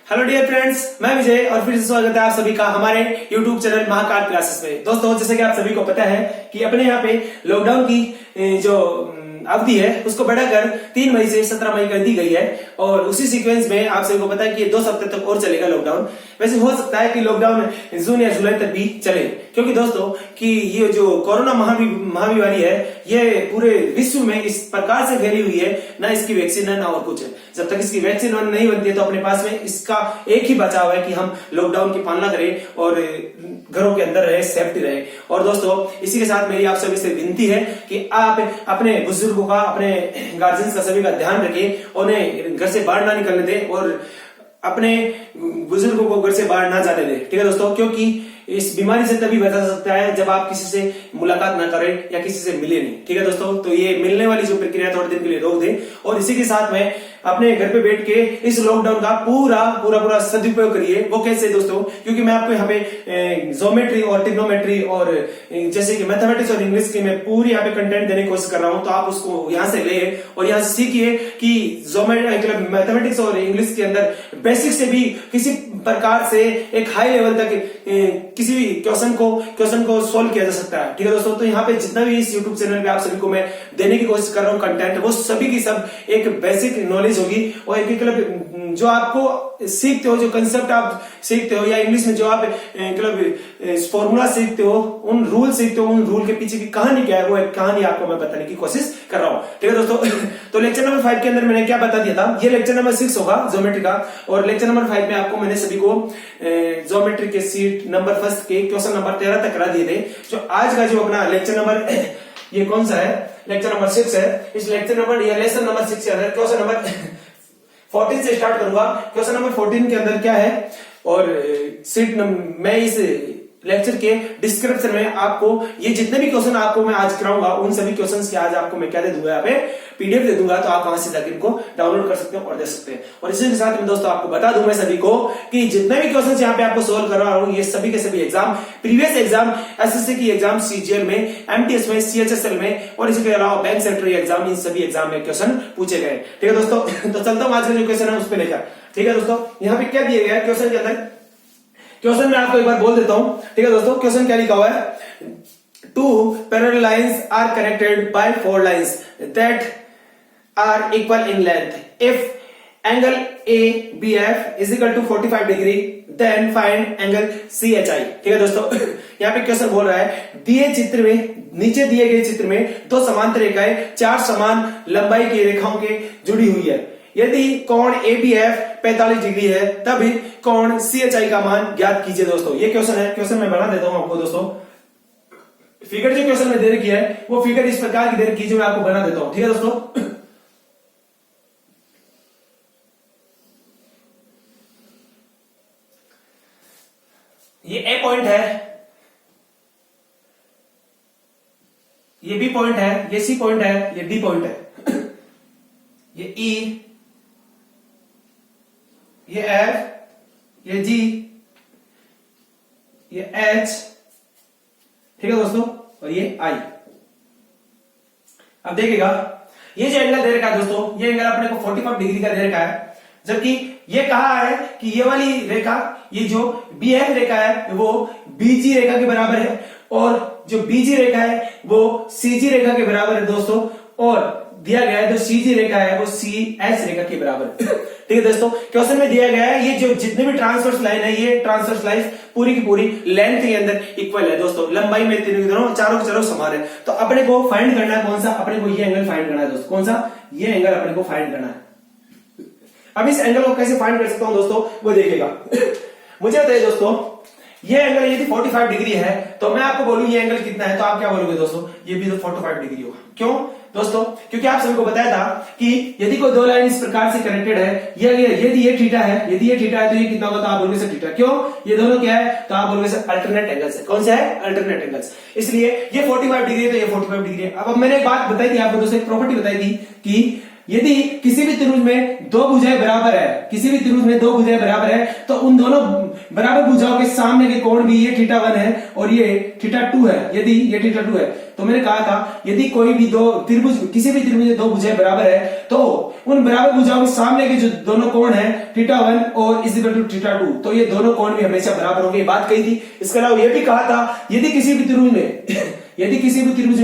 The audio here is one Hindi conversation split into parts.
हेलो डियर फ्रेंड्स, मैं विजय और फिर से स्वागत है आप सभी का हमारे YouTube चैनल महाकाल क्लासेस में। दोस्तों, जैसे कि आप सभी को पता है कि अपने यहाँ पे लॉकडाउन की जो अवधि है उसको बढ़ाकर 3 मई से 17 मई कर दी गई है और उसी सीक्वेंस में आप सभी को पता है कि 2 हफ्ते तक और चलेगा लॉकडाउन। वैसे हो सकता है कि लॉकडाउन जून या जुलाई तक भी चले, क्योंकि दोस्तों कि ये जो कोरोना महामारी है ये पूरे विश्व में इस प्रकार से फैली हुई है, ना इसकी वैक्सीन है ना और कुछ है। जब तक इसकी वैक्सीन नहीं बनती है तो अपने पास में इसका एक ही बचाव है कि हम लॉकडाउन की पालना करें और घरों के अंदर रहे, सेफ्टी रहे। और दोस्तों, इसी के साथ मेरी आप सभी से विनती है कि आप अपने बुजुर्गों का, अपने गार्जियंस का, सभी का ध्यान रखें, उन्हें घर से बाहर ना निकलने दें और अपने बुजुर्गों को घर से बाहर ना जाने दें। ठीक है दोस्तों, क्योंकि इस बीमारी से तभी बचा जा सकता है जब आप किसी से मुलाकात ना करें या किसी से मिले नहीं। ठीक है दोस्तों, तो ये मिलने वाली जो प्रक्रिया थोड़े दिन के लिए रोक दें और इसी के साथ में अपने घर पे बैठ के इस लॉकडाउन का पूरा सदुपयोग करिए। वो कैसे दोस्तों? क्योंकि मैं आपको यहाँ पे ज्योमेट्री और ट्रिग्नोमेट्री और जैसे कि मैथमेटिक्स और इंग्लिश की मैं पूरी यहाँ पे कंटेंट देने की कोशिश कर रहा हूँ, तो आप उसको यहाँ से ले और यहाँ से सीखिए कि ज्योमेट्री, मैथमेटिक्स और इंग्लिश के अंदर बेसिक से भी किसी प्रकार से एक हाई लेवल तक किसी भी क्वेश्चन को सोल्व किया जा सकता है। ठीक है दोस्तों, तो यहाँ पे जितना भी इस YouTube चैनल पे आप सभी को मैं देने की कोशिश कर रहा हूँ कंटेंट, वो सभी की सब एक बेसिक नॉलेज होगी और एक मतलब जो आपको सीखते हो, जो कंसेप्ट आप सीखते हो या इंग्लिश में जो आप मतलब फॉर्मूला सीखते हो, उन रूल सीखते हो, उन रूल के पीछे की कहानी क्या है, वो एक कहानी आपको मैं बताने की कोशिश कर रहा हूँ। ठीक है दोस्तों, तो लेक्चर नंबर 5 के अंदर मैंने क्या बता दिया था, ये लेक्चर नंबर 6 होगा ज्योमेट्री का, और लेक्चर नंबर 5 में आपको मैंने सभी को ज्योमेट्री के सीट नंबर फर्स्ट के क्वेश्चन नंबर 13 तक करा दिए थे। जो आज का जो अपना लेक्चर नंबर ये कौन सा है, लेक्चर नंबर 6 है। इस लेक्चर नंबर या लेसन नंबर 6 के अंदर क्वेश्चन नंबर 14 से स्टार्ट करूंगा। क्वेश्चन नंबर 14 के अंदर क्या है और सीट मैं इस लेक्चर के डिस्क्रिप्शन में आपको ये जितने भी क्वेश्चन आपको मैं आज कराऊंगा उन सभी क्वेश्चंस के आज आपको मैं क्या दे दूंगा, यहाँ पे पीडीएफ दे दूंगा, तो आप वहां से जाकर इनको डाउनलोड कर सकते हैं और दे सकते हैं। और इसी के साथ में दोस्तों आपको बता दूं मैं सभी को कि जितने भी क्वेश्चन यहाँ पे आपको सोल्व कर रहा हूं ये सभी के सभी एग्जाम, प्रीवियस एग्जाम, एसएससी की एग्जाम, सीजीएल में, एमटीएस में, सीएचएसएल में और इसके अलावा बैंक सेक्रेटरी एग्जाम, इन सभी एग्जाम में क्वेश्चन पूछे गए। ठीक है दोस्तों, तो चलता हूं आज का जो क्वेश्चन है उस पर लेकर। ठीक है दोस्तों, यहाँ पे क्या दिया गया है क्वेश्चन के अंदर, क्वेश्चन मैं आपको एक बार बोल देता हूं। ठीक है दोस्तों, क्वेश्चन क्या लिखा हुआ है, 2 parallel lines are connected by 4 lines that are equal in length. If angle ABF is equal to 45 degree, then find angle CHI. ठीक है दोस्तों, यहाँ पे क्वेश्चन बोल रहा है दिए चित्र में, नीचे दिए गए चित्र में 2 समांतर रेखाएं 4 समान लंबाई की रेखाओं के जुड़ी हुई है। यदि कोण ABF 45 डिग्री है तब कोण CHI का मान ज्ञात कीजिए। दोस्तों ये क्वेश्चन है, क्वेश्चन मैं बना देता हूं आपको। दोस्तों फिगर जो क्वेश्चन में दे रखी है वो फिगर इस प्रकार की दे रखी है जो मैं आपको बना देता हूं। ठीक है दोस्तों, ये A पॉइंट है, ये B पॉइंट है, ये C पॉइंट है, ये D पॉइंट है, ये E, ये F, ये G, ये H, ठीक है दोस्तों, और ये I। अब देखिएगा ये जो एंगल दे रखा है दोस्तों, ये एंगल अपने को 45 डिग्री का दे रखा है, जबकि ये कहा है कि ये वाली रेखा, ये जो BF रेखा है वो BG रेखा के बराबर है और जो BG रेखा है वो CG रेखा के बराबर है दोस्तों, और दिया गया है जो CG रेखा है वो CS रेखा के बराबर। ठीक है दोस्तों, क्वेश्चन में दिया गया है ये जो जितने भी ट्रांसवर्स लाइन है, ये ट्रांसवर्स लाइन पूरी की पूरी लेंथ के अंदर इक्वल है दोस्तों, लंबाई में तीनों चारों के चारों समान है। तो अपने को फाइंड करना है कौन सा, अपने को ये एंगल फाइंड करना है दोस्तों। कौन सा? ये एंगल अपने को फाइंड करना है। अब इस एंगल को कैसे फाइंड कर सकता हूं दोस्तों, वो देखिएगा। मुझे बताइए दोस्तों, ये एंगल यदि 45 डिग्री है तो मैं आपको बोलूं ये एंगल कितना है, तो आप क्या बोलोगे दोस्तों, ये भी तो 45 डिग्री होगा। क्यों दोस्तों? क्योंकि आप सभी को बताया था कि यदि कोई 2 लाइन इस प्रकार से कनेक्टेड है, यदि ये थीटा है, यदि ये थीटा है तो ये कितना होगा, तो आप बोलोगे सर थीटा। क्यों? ये दोनों क्या है, तो आप बोलोगे सर अल्टरनेट एंगल्स है। कौन सा है? Alternate angles. इसलिए ये 45 डिग्री है तो ये 45 डिग्री है। अब मैंने एक बात बताई थी आपको दोस्तों, एक प्रॉपर्टी बताई थी कि यदि किसी भी त्रिभुज में 2 भुजाएं बराबर है, किसी भी त्रिभुज में 2 भुजाएं बराबर है, तो उन दोनों बराबर भुजाओं के सामने के कोण भी, ये थीटा 1 है और ये थीटा 2 है, यदि ये थीटा 2 है, तो मैंने कहा था यदि कोई भी दो त्रिभुज, किसी भी त्रिभुज में दो भुजाएं बराबर है तो उन बराबर भुजाओं के सामने के जो दोनों कोण है θ1 और इज इक्वल टू θ2, तो ये दोनों कोण भी हमेशा बराबर होंगे, बात कही थी। इसके अलावा ये भी कहा था यदि किसी भी त्रिभुज में यदि किसी भी त्रिभुज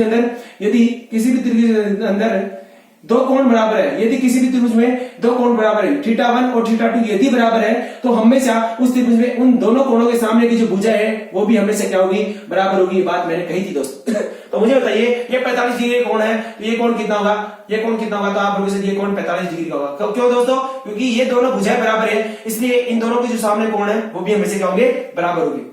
के अंदर दो कोण बराबर है, यदि किसी भी त्रिभुज में दो कोण बराबर है, θ1 और θ2 यदि बराबर है, तो हमेशा उस त्रिभुज में उन दोनों कोणों के सामने की जो भुजा है वो भी हमेशा क्या होगी, बराबर होगी। ये बात मैंने कही थी दोस्तों। तो मुझे बताइए ये 45 डिग्री का कोण है, तो ये कोण कितना होगा, ये कोण कितना होगा, तो आप लोगों से ये कोण 45 डिग्री का होगा। क्यों दोस्तों, क्योंकि ये दोनों भुजाएं बराबर है, इसलिए इन दोनों के जो सामने कोण है वो भी हमेशा क्या होंगे, बराबर होंगे।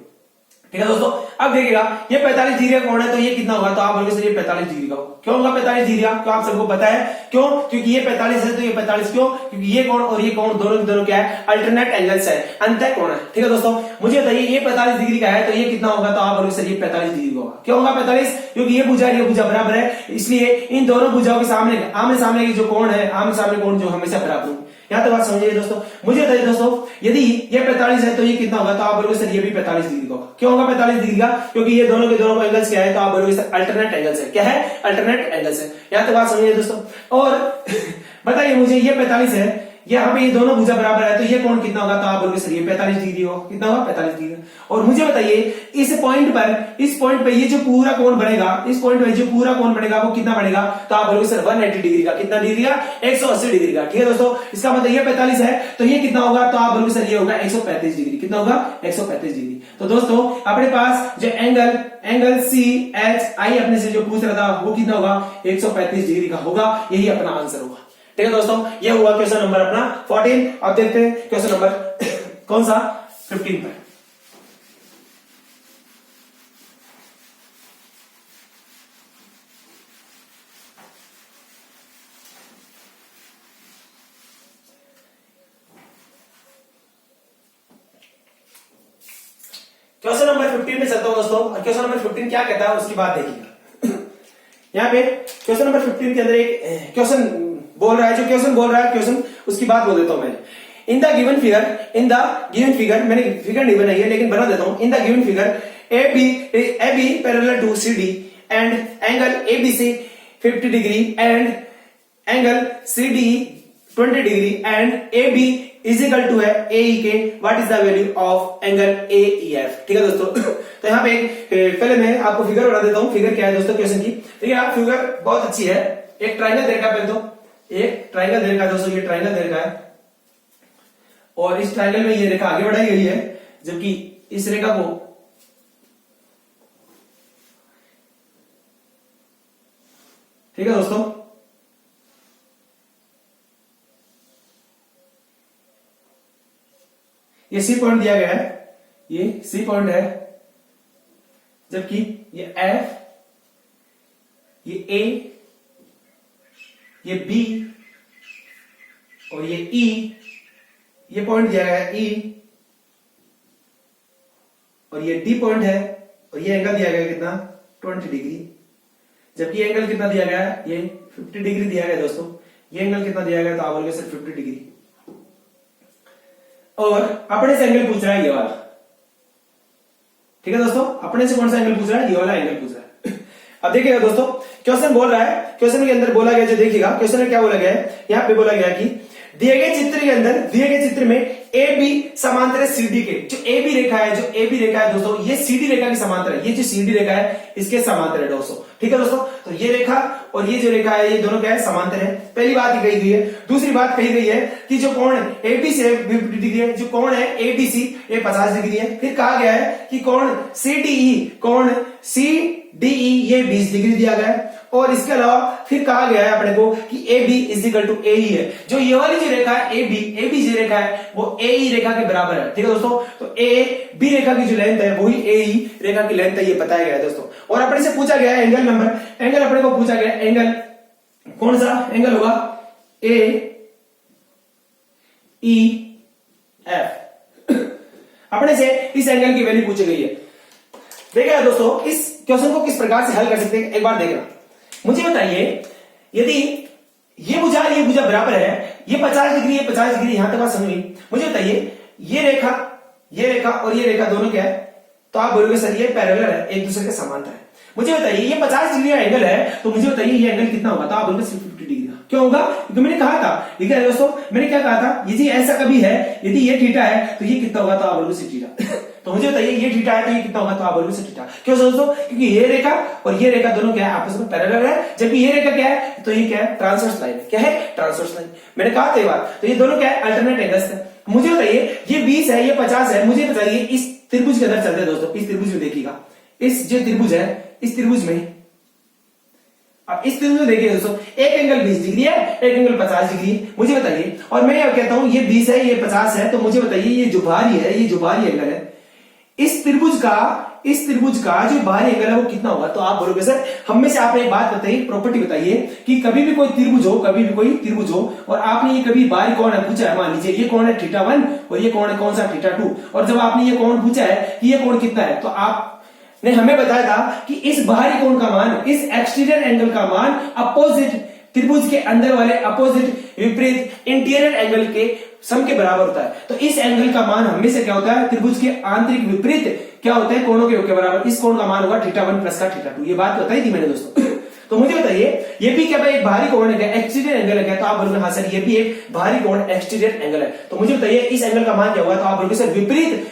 ठीक है दोस्तों, अब देखिएगा ये 45 डिग्री का कोण है, तो ये कितना होगा, तो आप बोलोगे सर ये 45 डिग्री का होगा। क्यों होगा 45 डिग्री का, तो आप सबको पता है क्यों, क्योंकि ये 45 है तो ये 45 क्यों, क्योंकि ये कोण और ये कोण दोनों क्या है, अल्टरनेट एंगल्स है, अंतः कोण है। ठीक है दोस्तों, मुझे बताइए ये 45 डिग्री का है तो ये कितना होगा, तो आप बोलोगे सर ये 45 डिग्री का होगा। क्यों होगा 45, क्योंकि ये भुजा बराबर है, इसलिए इन दोनों भुजाओं के सामने आमने सामने की जो कोण है, आमने सामने कोण जो हमेशा बराबर होंगे। यहाँ तो बात समझिए दोस्तों। मुझे बताइए दोस्तों यदि ये 45 है तो ये कितना होगा, तो आप बोलोगे सर ये भी 45 डिग्री का होगा। क्यों होगा 45 डिग्री का, क्योंकि ये दोनों के दोनों एंगल्स क्या है, तो आप बोलोगे सर अल्टरनेट एंगल्स है। क्या है, अल्टरनेट एंगल्स है। यहाँ तो बात समझिए दोस्तों। और बताइए मुझे ये 45 है, यहाँ पे ये दोनों भुजा बराबर है, तो ये कोण कितना होगा, तो आप बोलोगे सर ये 45 डिग्री होगा। कितना होगा, 45 डिग्री। और मुझे बताइए इस पॉइंट पर ये जो पूरा कोण बनेगा, इस पॉइंट पर जो पूरा कोण बनेगा वो कितना बनेगा, तो आप बोलोगे सर 180 डिग्री का। कितना डिग्री का, 180 डिग्री का। ठीक है दोस्तों, इसका मतलब ये 45 है तो ये कितना होगा, तो आप बोलोगे सर ये होगा 135 डिग्री। कितना होगा, 135 डिग्री। तो दोस्तों अपने पास जो एंगल CHI अपने से जो पूछ रहा था वो कितना होगा, 135 डिग्री का होगा। यही अपना आंसर होगा। ठीक है दोस्तों, ये हुआ क्वेश्चन नंबर अपना 14। अब देखते हैं क्वेश्चन नंबर कौन सा, 15 पर। क्वेश्चन नंबर 15 में चलता हूं दोस्तों। और क्वेश्चन नंबर 15 क्या कहता है उसकी बात देखिएगा। यहाँ पे क्वेश्चन नंबर 15 के अंदर एक क्वेश्चन बोल रहा है, जो क्वेश्चन बोल रहा है क्वेश्चन उसकी बात बोल देता हूं मैं। इन द गिवन फिगर मैंने फिगर नहीं बनाई है लेकिन बना देता हूं। In the given figure AB parallel to CD and angle ABC 50 degree and angle CDE 20 degree and AB is equal to है AE के, what is the value of angle AEF। ठीक है दोस्तों। तो यहाँ पे पहले मैं आपको फिगर बना देता हूं। फिगर क्या है दोस्तों क्वेश्चन की, ठीक है। फिगर बहुत अच्छी है। एक ट्राइंगल दे रखा है, पहले तो एक ट्राइंगल दे रखा है दोस्तों, ये ट्राइंगल दे रखा है और इस ट्राइंगल में ये रेखा आगे बढ़ाई गई है, जबकि इस रेखा को ठीक है दोस्तों, ये C पॉइंट दिया गया है, ये C पॉइंट है, जबकि ये F, ये A, ये B और ये E, ये पॉइंट दिया गया है E, और ये D पॉइंट है और ये एंगल दिया गया है कितना, 20 डिग्री। जबकि एंगल कितना दिया गया है, ये 50 डिग्री दिया गया है दोस्तों। ये एंगल कितना दिया गया है, तो आप बोलोगे सर 50 डिग्री। और अपने से एंगल पूछ रहा है ये वाला। ठीक है दोस्तों, अपने से कौन सा एंगल पूछ रहा है, ये वाला एंगल पूछ रहा है। अब देखिएगा दोस्तों क्वेश्चन बोल रहा है, क्वेश्चन के अंदर बोला गया, जो देखिएगा क्वेश्चन में क्या बोला गया है, यहाँ पे बोला गया कि दिए गए चित्र के अंदर, दिए गए चित्र में AB समांतर है CD के। जो AB रेखा है दोस्तों, ये CD रेखा की समांतर है। ये जो CD रेखा है इसके समांतर है दोस्तों। ठीक है दोस्तों, तो ये रेखा और ये जो रेखा है ये दोनों क्या है, समांतर है। पहली बात ही कही गई है। दूसरी बात कही गई है कि जो कोण AB से 50 डिग्री है, जो कोण है ABC ये 50 डिग्री है। फिर कहा गया है कि कोण CDE ये 20 डिग्री दिया गया है। और इसके अलावा फिर कहा गया है अपने को कि AB is equal to AE है। जो ये वाली जो रेखा है AB जो रेखा है वो AE रेखा के बराबर है। ठीक है दोस्तों, तो AB रेखा की जो लेंथ है वही AE रेखा की लेंथ है, ये बताया गया है दोस्तों। और अपने से पूछा गया है एंगल नंबर, एंगल अपने को पूछा गया एंगल कौन सा एंगल होगा, AEF। अपने से इस एंगल की वैल्यू पूछी गई है। देखिए दोस्तों इस क्वेश्चन को किस प्रकार से हल कर सकते हैं एक बार देखना। मुझे बताइए यदि ये भुजा बराबर है, ये 50 डिग्री ये 50 डिग्री, यहां तक बात समझ गई। मुझे बताइए ये रेखा और ये रेखा दोनों क्या है, तो आप बोलोगे सर ये पैरेलल है, एक दूसरे के समांतर है। मुझे बताइए ये 50 डिग्री का एंगल है, तो मुझे बताइए ये एंगल कितना होगा? तो आप बोलोगे 50 डिग्री का। क्यों होगा? क्योंकि मैंने कहा था, ठीक है दोस्तों, मैंने क्या कहा था, यदि ऐसा कभी है, यदि ये थीटा है तो ये कितना होगा? तो आप बोलोगे 60 थीटा। तो मुझे बताइए ये थीटा है तो ये कितना होगा? तो आप बोलोगे 60 थीटा। क्यों दोस्तों? क्योंकि ये रेखा और ये रेखा दोनों क्या है? आपस में पैरेलल है, जबकि ये रेखा क्या है? तो ये क्या है? ट्रांसवर्स लाइन है। क्या है? Transverse line. मैंने कहा था ये बात। तो ये दोनों क्या है? अल्टरनेट एंगल्स है। मुझे बताइए ये 20 है, ये 50 है, मुझे बताइए इस त्रिभुज के अंदर चलते हैं दोस्तों, इस त्रिभुज में देखिएगा, इस जो त्रिभुज है, इस त्रिभुज में अब इस त्रिभुज में देखिए दोस्तों, एक एंगल 20 डिग्री है, एक एंगल 50 डिग्री है। मुझे बताइए, और मैं क्या कहता हूं, ये 20 है, ये 50 है, तो मुझे बताइए ये जो बाहरी है, ये जो बाहरी एंगल है, इस त्रिभुज का जो बाहरी एंगल है वो कितना होगा? तो आप बोलोगे सर हम में से आपने एक बात बताइए, प्रॉपर्टी बताइए कि कभी भी कोई त्रिभुज हो और आपने ये कभी बाहरी कोण है पूछा है, मान लीजिए ये कोण है θ1 और ये कोण है कौन सा? θ2। और जब आपने ये कोण पूछा है कि ये कोण कितना है, तो आपने हमें बताया था कि इस बाहरी कोण का मान, इस एक्सटीरियर एंगल का मान अपोजिट त्रिभुज के अंदर वाले अपोजिट विपरीत इंटीरियर एंगल के सम के बराबर होता है। तो इस एंगल का मान हमेशा क्या होता है? त्रिभुज के आंतरिक विपरीत क्या होते हैं? कोणों के योग के बराबर। इस कोण का मान होगा θ1 प्लस का θ2। ये बात बताई थी मैंने दोस्तों। तो मुझे बताइए ये भी क्या भाई एक बाहरी कोण है, एक्सटीरियर एंगल है क्या? तो आप बोलोगे हाँ सर ये भी एक बाहरी कोण एक्सटीरियर एंगल है। तो मुझे बताइए इस एंगल का मान क्या होगा? तो आप बोलोगे सर विपरीत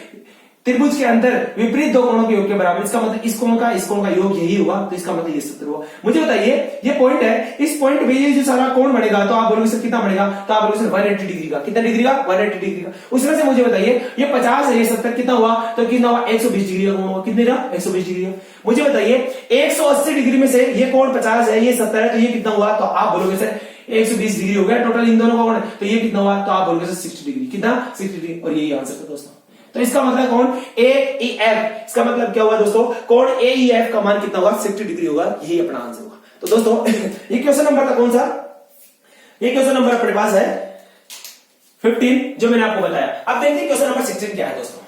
त्रिभुज के अंदर विपरीत दो कोणों के योग के बराबर। इसका मतलब इस कोण का योग यही हुआ, तो इसका मतलब ये सूत्र हुआ। मुझे बताइए ये पॉइंट है, इस पॉइंट पे ये जो सारा कोण बनेगा, तो आप बोलोगे सर कितना बनेगा? तो आप बोलोगे सर 180 डिग्री का। कितना डिग्री का? 180 डिग्री का। उस तरह से मुझे बताइए ये 50 है, ये 70, कितना हुआ? तो कितना हुआ? 120 डिग्री का कोण हुआ। कितने का? 120 डिग्री का। मुझे बताइए 180 डिग्री में से ये कोण 50 है, ये 70 है, तो ये कितना हुआ? तो आप बोलोगे सर 120 डिग्री हो गया टोटल इन दोनों का कोण, तो ये कितना हुआ? तो आप बोलोगे सर 60 डिग्री। कितना? 60 डिग्री। और यही आंसर था दोस्तों। तो इसका मतलब कोण AEF, इसका मतलब क्या हुआ दोस्तों? कोण AEF का मान कितना होगा? 60 डिग्री होगा। यही अपना आंसर होगा। तो दोस्तों ये क्वेश्चन नंबर था कौन सा? ये क्वेश्चन नंबर अपने पास है 15, जो मैंने आपको बताया। अब देखते हैं क्वेश्चन नंबर 16 क्या है दोस्तों।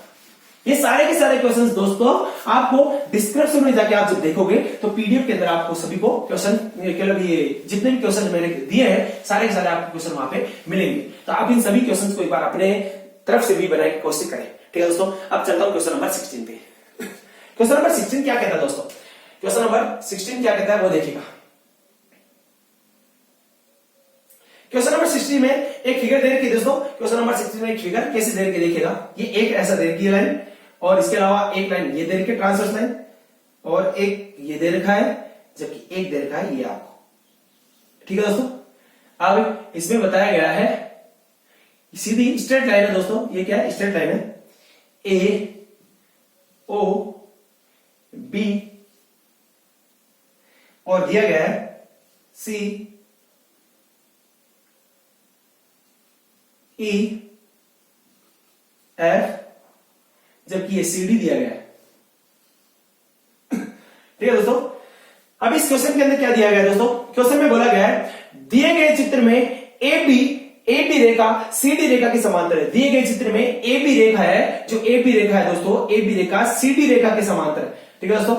ये सारे के सारे क्वेश्चंस दोस्तों आपको डिस्क्रिप्शन में जाके आप जब देखोगे तो पीडीएफ के अंदर आपको सभी को क्वेश्चन, मतलब ये जितने भी क्वेश्चन मैंने दिए हैं सारे के सारे आपको क्वेश्चन वहां पे मिलेंगे। तो आप इन सभी क्वेश्चंस को एक बार अपने तरफ से भी बनाने की कोशिश करें। ठीक है दोस्तों, अब चलता हूं क्वेश्चन नंबर 16 पे। क्वेश्चन नंबर 16 क्या कहता है दोस्तों? क्वेश्चन नंबर 16 क्या कहता है वो देखिएगा। क्वेश्चन नंबर 16 में एक फिगर दे रखी है दोस्तों। क्वेश्चन नंबर 16 में एक फिगर कैसे दे रखी देखिएगा। ये एक ऐसा दे रखी है लाइन, और इसके अलावा एक लाइन ये दे रखी है ट्रांसवर्स लाइन, और एक ये दे रखा है, जबकि एक दे रखा है ये आपको। ठीक है दोस्तों, अब इसमें बताया गया है सीधी स्ट्रेट लाइन है दोस्तों। ये क्या है? स्ट्रेट लाइन है। AOB और दिया गया है CEF, जबकि ये CD दिया गया है। ठीक है दोस्तों, अब इस क्वेश्चन के अंदर क्या दिया गया है दोस्तों? क्वेश्चन में बोला गया है दिए गए चित्र में AB रेखा CD रेखा के समांतर है। दिए गए चित्र में AB रेखा है, जो AB रेखा है दोस्तों, AB रेखा CD रेखा के समांतर है। ठीक है दोस्तों,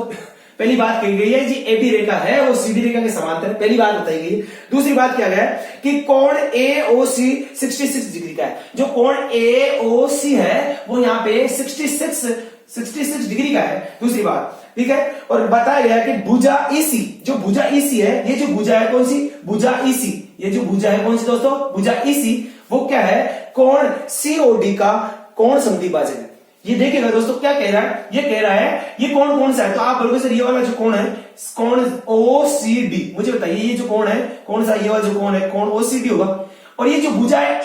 पहली बात कही गई है जी AB रेखा है वो CD रेखा के समांतर है, पहली बात बताई गई। दूसरी बात क्या है कि कोण AOC 66 डिग्री का है। जो कोण AOC है वो यहाँ पे 66 डिग्री का है। दूसरी बात, ठीक है, और बताया गया कि भुजा EC, जो भुजा EC है, ये जो भुजा है कौन सी? भुजा EC, ये जो भुजा है कौन सी दोस्तों? भुजा EC, वो क्या है? कोण COD का कोण समद्विभाजक है। ये देखिएगा दोस्तों क्या कह रहा है, ये कह रहा है ये कोण कौन सा है? तो आप बोलोगे सर ये वाला जो कोण है कोण OCD। मुझे बताइए ये जो कोण है कौन सा? ये वाला जो कोण है कोण OCD होगा। और ये जो भुजा है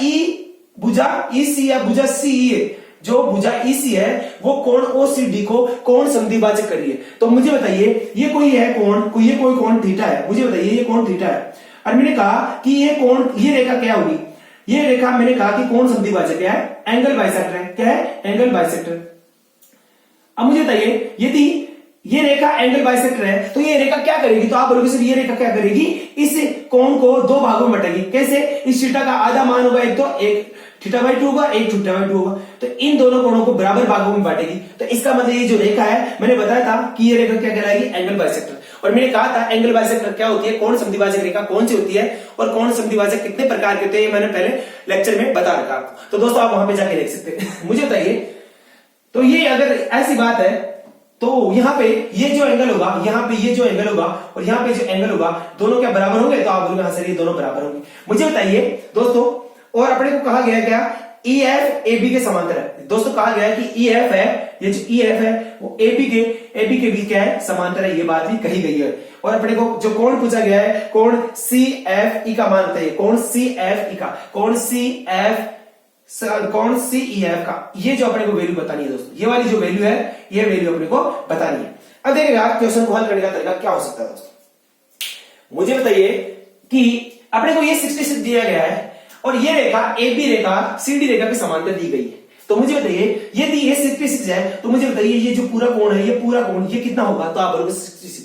भुजा EC या भुजा CE है, जो भुजा EC है वो कोण OCD को कोण समद्विभाजक कर रही है। तो मुझे बताइए ये कोई है कोण, कोई कोण थीटा है। मुझे बताइए ये कोण थीटा है, और मैंने कहा कि ये कोण, ये रेखा क्या होगी? ये रेखा मैंने कहा कि कोण समद्विभाजक क्या है? एंगल बाइसेक्टर है। क्या है? Angle bisector. अब मुझे बताइए यदि ये रेखा एंगल बाइसेक्टर है तो ये रेखा क्या करेगी? तो आप बोलोगे सर ये रेखा क्या करेगी? इस कोण को दो भागों में बांटेगी। कैसे? इस थीटा का आधा मान होगा एक, तो एक θ/2 होगा, एक θ/2 होगा, तो इन दोनों कोणों को बराबर भागों में बांटेगी। तो इसका मतलब ये जो रेखा है, मैंने बताया था कि ये रेखा क्या कहलाएगी? Angle bisector. और मैंने कहा था एंगल बाइसेक्टर क्या होती है, कोण समद्विभाजक रेखा कौन सी होती है, और कोण समद्विभाजक कितने प्रकार के होते हैं, ये मैंने पहले लेक्चर में बता रखा। तो दोस्तों आप वहां पे जाके देख सकते हैं। मुझे बताइए, तो ये अगर ऐसी बात है तो यहाँ पे ये जो एंगल होगा, यहाँ पे ये जो एंगल होगा और यहाँ पे जो एंगल होगा, दोनों क्या बराबर होंगे? तो आप बोलोगे हाँ सर ये दोनों बराबर होंगे। मुझे बताइए दोस्तों, और अपने को कहा गया क्या? EF AB के समांतर है। दोस्तों कहा गया है कि EF है, ये जो EF है वो AB के बीच क्या है? समांतर है। ये बात भी कही गई है। और अपने को जो कोण पूछा गया है, कोण CFE का मान बताइए। कोण CFE का, कोण CEF का, ये जो अपने को वैल्यू बतानी है दोस्तों, ये वाली जो वैल्यू है, ये वैल्यू अपने को बतानी है। अब देखिएगा क्वेश्चन को हल करने का तरीका क्या हो सकता है दोस्तों। मुझे बताइए कि अपने को ये 66 दिया गया है और ये रेखा AB रेखा CD रेखा की समांतर दी गई है। तो मुझे बताइए यदि ये 66 है तो मुझे बताइए ये जो पूरा कोण है, ये पूरा कोण ये कितना होगा? तो आप बोलोगे 66।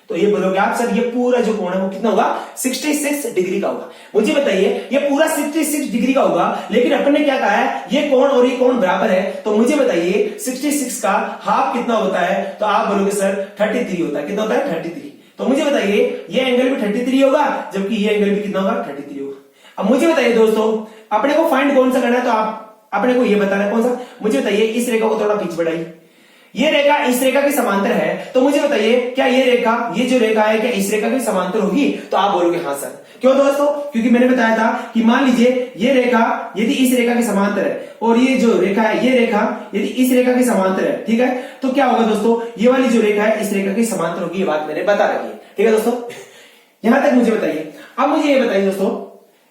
तो ये बोलोगे आप सर ये पूरा जो कोण है वो कितना होगा? 66 डिग्री का होगा। मुझे बताइए ये पूरा 66 डिग्री का होगा, लेकिन अपन ने क्या कहा है? ये कोण और ये कोण बराबर है। तो मुझे बताइए 66 का हाफ कितना होता है? तो आप बोलोगे सर 33 होता है। कितना होता है? 33। तो मुझे बताइए ये एंगल भी 33 होगा, जबकि ये एंगल भी कितना होगा? 33 होगा। अब मुझे बताइए दोस्तों, अपने को फाइंड कौन सा करना है? तो आप अपने को ये बताना है कौन सा। मुझे बताइए इस रेखा को थोड़ा पीछे बढ़ाइए। ये रेखा इस रेखा के समांतर है, तो मुझे बताइए क्या ये रेखा, ये जो रेखा है, क्या इस रेखा के समांतर होगी? तो आप बोलोगे हाँ सर। क्यों दोस्तों? क्योंकि मैंने बताया था कि मान लीजिए ये रेखा यदि इस रेखा के समांतर है और ये जो रेखा है, ये रेखा यदि इस रेखा के समांतर है, ठीक है, तो क्या होगा दोस्तों? ये वाली जो रेखा है इस रेखा के समांतर होगी। ये बात मैंने बता रखी है। ठीक है दोस्तों, यहां तक मुझे बताइए। अब मुझे ये बताइए दोस्तों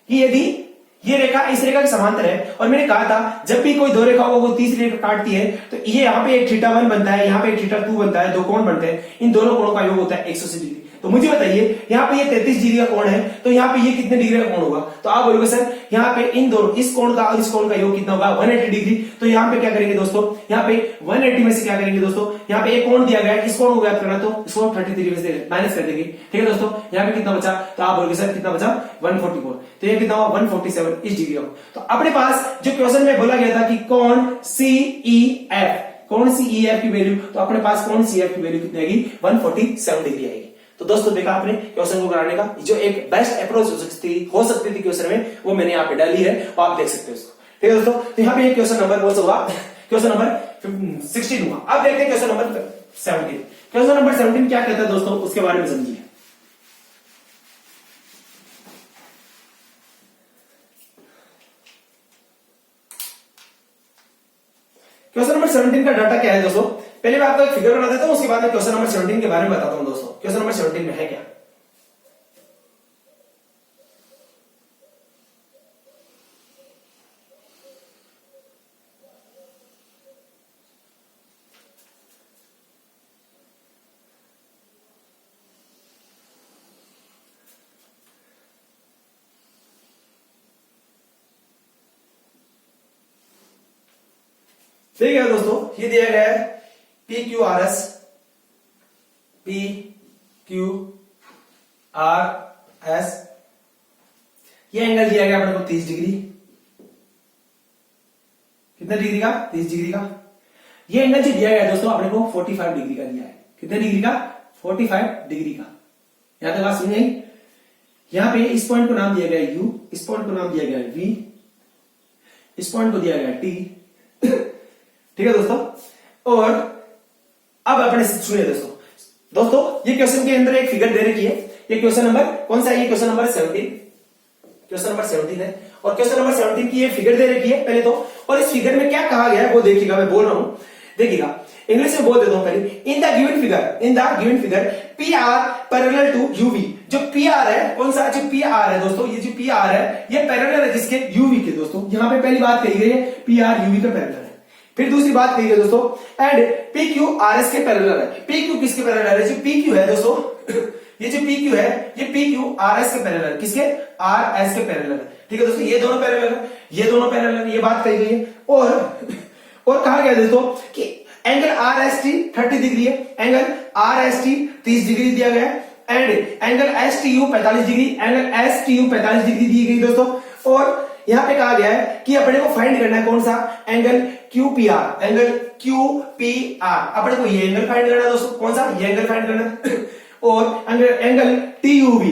कि यदि ये रेखा इस रेखा के समांतर है और मैंने कहा था जब भी कोई दो रेखाओं को तीसरी रेखा काटती है तो ये यहाँ पे एक θ1 बनता है, यहाँ पे एक θ2 बनता है, दो कोण बनते हैं। इन दोनों कोणों का योग होता है 180 डिग्री। तो मुझे बताइए यहाँ पे ये 33 डिग्री का कोण है, तो यहाँ पे ये कितने डिग्री का कोण होगा? तो आप बोलोगे सर यहाँ पे इन दोनों, इस कोण का और इस कोण का योग कितना होगा? 180 डिग्री। तो यहाँ पे क्या करेंगे दोस्तों? यहाँ पे 180 में से क्या करेंगे दोस्तों? यहाँ पे एक कोण दिया गया है, इस कोण को ज्ञात करना, तो इसको 33 में से माइनस कर देंगे। ठीक है दोस्तों, यहाँ पे कितना बचा? तो आप बोलोगे सर कितना बचा? 144। तो ये कितना हुआ? 147 इस डिग्री का। तो अपने पास जो क्वेश्चन में बोला गया था कि कोण CEF, कोण CEF की वैल्यू, तो अपने पास कोण CEF की वैल्यू कितनी आएगी? 147 डिग्री आएगी। तो दोस्तों देखा आपने क्वेश्चन को कराने का जो एक बेस्ट अप्रोच हो सकती थी क्वेश्चन में, वो मैंने यहाँ पे डाली है और आप देख सकते हो इसको। ठीक है दोस्तों, तो यहाँ पे क्वेश्चन नंबर कौन सा हुआ? क्वेश्चन नंबर 16 हुआ। अब देखते हैं क्वेश्चन नंबर 17। क्वेश्चन नंबर 17 क्या कहता है दोस्तों, उसके बारे में समझिए। क्वेश्चन नंबर 17 का डाटा क्या है दोस्तों? पहले मैं आपको एक फिगर बना देता हूं, उसके बाद मैं क्वेश्चन नंबर 17 के बारे में बताता हूं दोस्तों। क्वेश्चन नंबर 17 में है क्या? ठीक है दोस्तों, ये दिया गया है PQRS, PQRS, ये एंगल दिया गया अपने को 30 डिग्री। कितने डिग्री का? 30 डिग्री का। ये एंगल जो दिया गया है दोस्तों अपने को 45 डिग्री का दिया है। कितने डिग्री का? 45 डिग्री का। यहां तक बात समझ आई? यहां पे इस पॉइंट को नाम दिया गया है U, इस पॉइंट को नाम दिया गया है V, इस पॉइंट को दिया गया है T। ठीक है दोस्तों, और अब अपने सुनिए दोस्तों ये क्वेश्चन के अंदर एक फिगर दे रखी है। ये क्वेश्चन नंबर कौन सा है? ये क्वेश्चन नंबर 17। क्वेश्चन नंबर 17 है और क्वेश्चन नंबर 17 की ये फिगर दे रखी है पहले तो, और इस फिगर में क्या कहा गया है वो देखिएगा, मैं बोल रहा हूं, देखिएगा इंग्लिश में बोल देता हूं पहले। In the given figure PR parallel to UV। जो PR है कौन सा? जो PR है दोस्तों, ये जो PR है ये पैरेलल है किसके? UV के। दोस्तों यहां पे पहली बात कही गई है PR UV का पैरेलल है। फिर दूसरी बात कही है दोस्तों, एंड PQRS के पैरेलल है। PQ किसके पैरेलल है? जो PQ है दोस्तों, ये जो PQ है ये PQRS के पैरेलल है। किसके? RS के पैरेलल है। ठीक है दोस्तों, ये दोनों पैरेलल है, ये दोनों पैरेलल है, ये बात कही गई है। और कहा गया दोस्तों कि एंगल RST 30 डिग्री है, एंगल RST 30 डिग्री दिया गया है, and angle STU 45 degree, angle STU 45 degree दी गई दोस्तों। और यहां पे कहा गया है कि अपने को फाइंड करना है कौन सा? Angle QPR, angle QPR। अपने को ये एंगल फाइंड करना है दोस्तों। कौन सा? ये एंगल फाइंड करना है। और एंगल TUV,